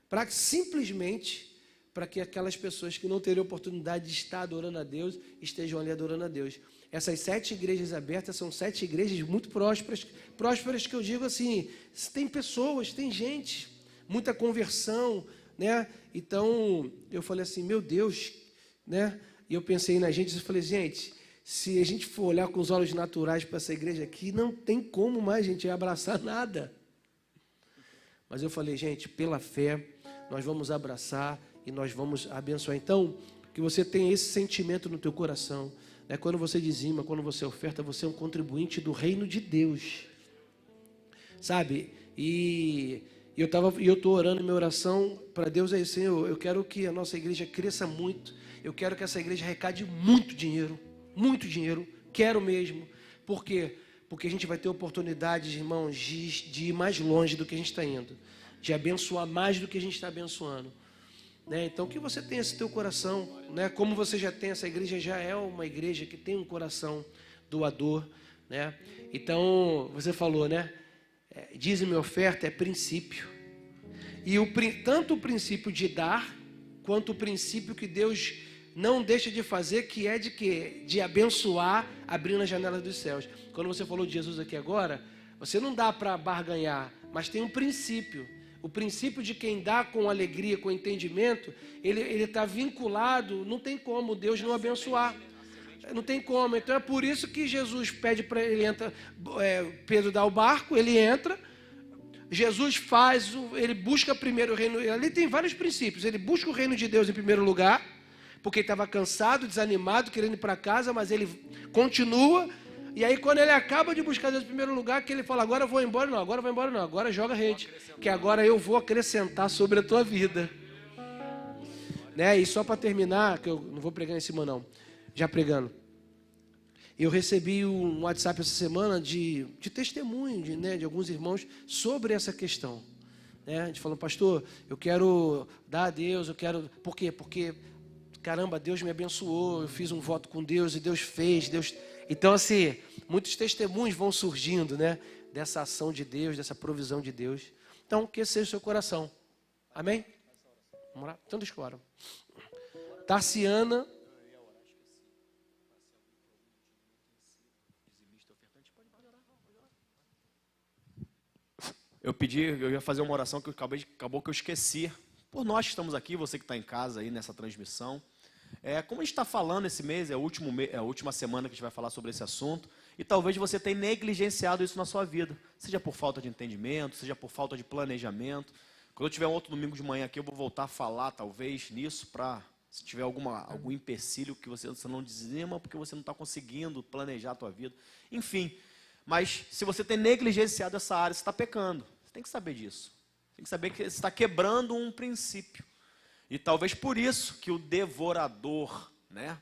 para que simplesmente, para que aquelas pessoas que não teriam oportunidade de estar adorando a Deus, estejam ali adorando a Deus. Essas 7 igrejas abertas são 7 igrejas muito prósperas que eu digo assim, tem pessoas, tem gente, muita conversão, né? Então, eu falei assim, meu Deus, né? E eu pensei na gente, eu falei, gente, se a gente for olhar com os olhos naturais para essa igreja aqui, não tem como mais a gente abraçar nada. Mas eu falei, gente, pela fé, nós vamos abraçar e nós vamos abençoar. Então, que você tenha esse sentimento no teu coração. Quando você dizima, quando você oferta, você é um contribuinte do reino de Deus. Sabe? E eu estou orando em minha oração para Deus aí, Senhor, eu quero que a nossa igreja cresça muito. Eu quero que essa igreja arrecade muito dinheiro, quero mesmo. Por quê? Porque a gente vai ter oportunidades, irmãos, de ir mais longe do que a gente está indo, de abençoar mais do que a gente está abençoando. Então, que você tenha esse teu coração, né? Como você já tem, essa igreja já é uma igreja que tem um coração doador, né? Então, você falou, né? Dízimo e oferta é princípio. E tanto o princípio de dar, quanto o princípio que Deus não deixa de fazer, que é de quê? De abençoar, abrindo as janelas dos céus. Quando você falou de Jesus aqui agora, você não dá para barganhar, mas tem um princípio. O princípio de quem dá com alegria, com entendimento, ele está vinculado, não tem como Deus não abençoar. Não tem como. Então é por isso que Jesus pede para ele entrar, Pedro dá o barco, ele entra, Jesus ele busca primeiro o reino, ali tem vários princípios, ele busca o reino de Deus em primeiro lugar, porque ele estava cansado, desanimado, querendo ir para casa, mas ele continua. E aí quando ele acaba de buscar Deus em primeiro lugar, que ele fala, agora eu vou embora, não, agora joga rede, que agora eu vou acrescentar sobre a tua vida. Né? E só para terminar, que eu não vou pregar em cima não, já pregando. Eu recebi um WhatsApp essa semana de testemunho de alguns irmãos sobre essa questão. Né? A gente falou, pastor, eu quero dar a Deus, por quê? Porque, caramba, Deus me abençoou, eu fiz um voto com Deus e Deus fez, Então, assim, muitos testemunhos vão surgindo, né? Dessa ação de Deus, dessa provisão de Deus. Então, que seja o seu coração. Amém? Vamos lá? Então, deixa que eu oro. Tarciana. Eu ia fazer uma oração que acabou que eu esqueci. Por nós que estamos aqui, você que está em casa aí nessa transmissão. Como a gente está falando esse mês, é a última semana que a gente vai falar sobre esse assunto, e talvez você tenha negligenciado isso na sua vida, seja por falta de entendimento, seja por falta de planejamento. Quando eu tiver um outro domingo de manhã aqui, eu vou voltar a falar talvez nisso, para se tiver algum empecilho que você não dizima, porque você não está conseguindo planejar a tua vida. Enfim, Mas se você tem negligenciado essa área, você está pecando. Você tem que saber disso. Tem que saber que você está quebrando um princípio. E talvez por isso que o devorador, né?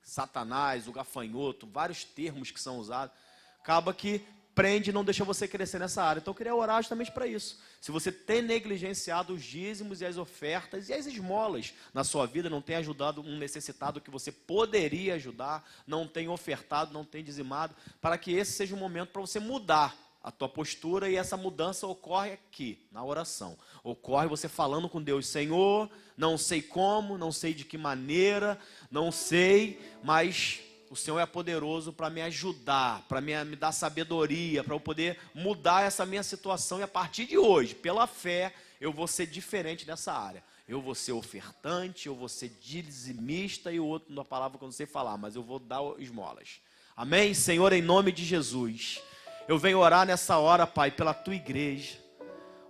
Satanás, o gafanhoto, vários termos que são usados, acaba que prende e não deixa você crescer nessa área. Então eu queria orar justamente para isso. Se você tem negligenciado os dízimos e as ofertas e as esmolas na sua vida, não tem ajudado um necessitado que você poderia ajudar, não tem ofertado, não tem dizimado, para que esse seja um momento para você mudar a tua postura, e essa mudança ocorre aqui, na oração. Ocorre você falando com Deus: Senhor, não sei como, não sei de que maneira, não sei, mas o Senhor é poderoso para me ajudar, para me dar sabedoria, para eu poder mudar essa minha situação. E a partir de hoje, pela fé, eu vou ser diferente nessa área. Eu vou ser ofertante, eu vou ser dizimista, e o outro, na palavra que eu não sei falar, mas eu vou dar esmolas. Amém? Senhor, em nome de Jesus, eu venho orar nessa hora, Pai, pela tua igreja.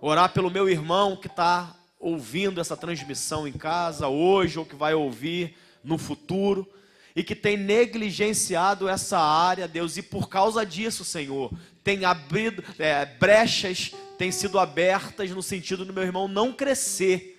Orar pelo meu irmão que está ouvindo essa transmissão em casa hoje, ou que vai ouvir no futuro, e que tem negligenciado essa área, Deus, e por causa disso, Senhor, tem abrido brechas, tem sido abertas no sentido do meu irmão não crescer.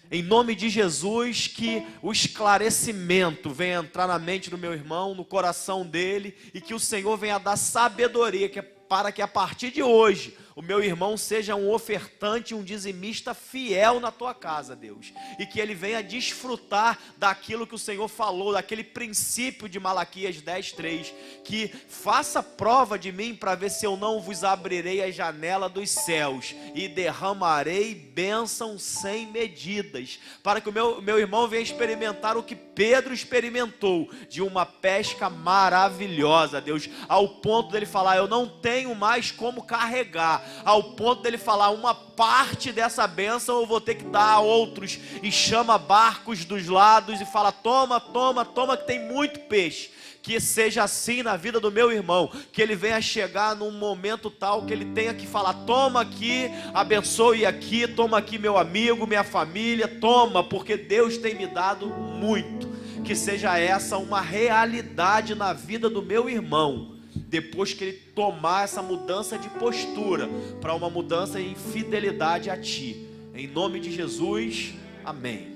Em nome de Jesus, que o esclarecimento venha entrar na mente do meu irmão, no coração dele, e que o Senhor venha dar sabedoria, para que a partir de hoje o meu irmão seja um ofertante, um dizimista fiel na tua casa, Deus. E que ele venha desfrutar daquilo que o Senhor falou, daquele princípio de Malaquias 10:3. Que faça prova de mim para ver se eu não vos abrirei a janela dos céus e derramarei bênção sem medidas. Para que o meu irmão venha experimentar o que Pedro experimentou, de uma pesca maravilhosa, Deus. Ao ponto dele falar: eu não tenho mais como carregar. Ao ponto dele falar: uma parte dessa bênção eu vou ter que dar a outros. E chama barcos dos lados e fala: toma, toma, toma, que tem muito peixe. Que seja assim na vida do meu irmão, que ele venha chegar num momento tal que ele tenha que falar: toma aqui, abençoe aqui, toma aqui meu amigo, minha família, toma, porque Deus tem me dado muito. Que seja essa uma realidade na vida do meu irmão, depois que ele tomar essa mudança de postura para uma mudança em fidelidade a Ti. Em nome de Jesus, amém.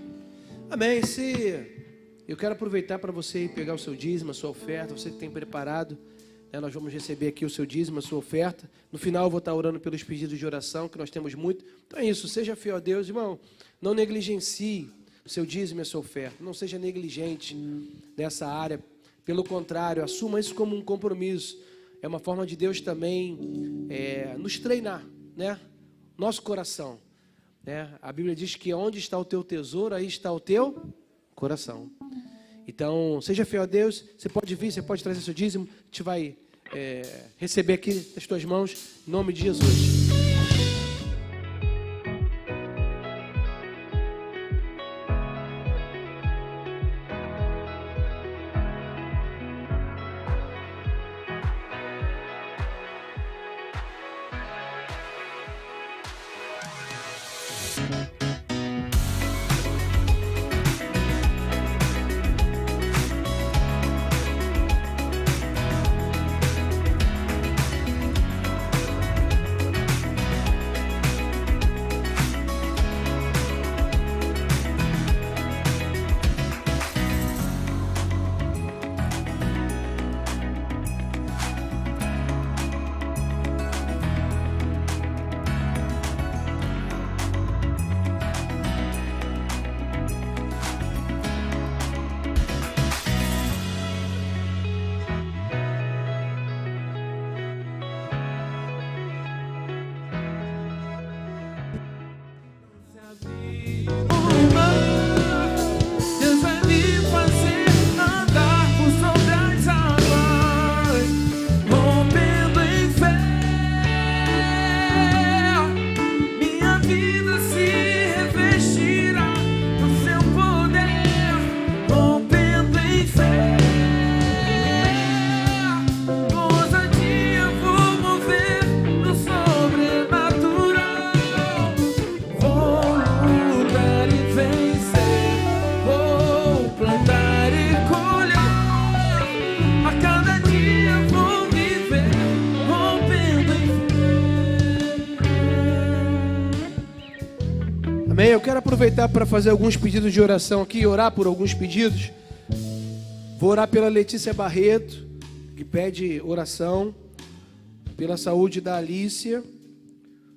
Amém. Eu quero aproveitar para você ir pegar o seu dízimo, a sua oferta, você que tem preparado, né, nós vamos receber aqui o seu dízimo, a sua oferta. No final eu vou estar orando pelos pedidos de oração, que nós temos muito. Então é isso, seja fiel a Deus, irmão. Não negligencie o seu dízimo e a sua oferta. Não seja negligente nessa área. Pelo contrário, assuma isso como um compromisso. É uma forma de Deus também nos treinar, né? Nosso coração, né? A Bíblia diz que onde está o teu tesouro, aí está o teu coração. Então, seja fiel a Deus. Você pode vir, você pode trazer seu dízimo. A gente vai receber aqui das tuas mãos, em nome de Jesus. Lugares quero aproveitar para fazer alguns pedidos de oração aqui, orar por alguns pedidos. Vou orar pela Letícia Barreto, que pede oração, pela saúde da Alícia,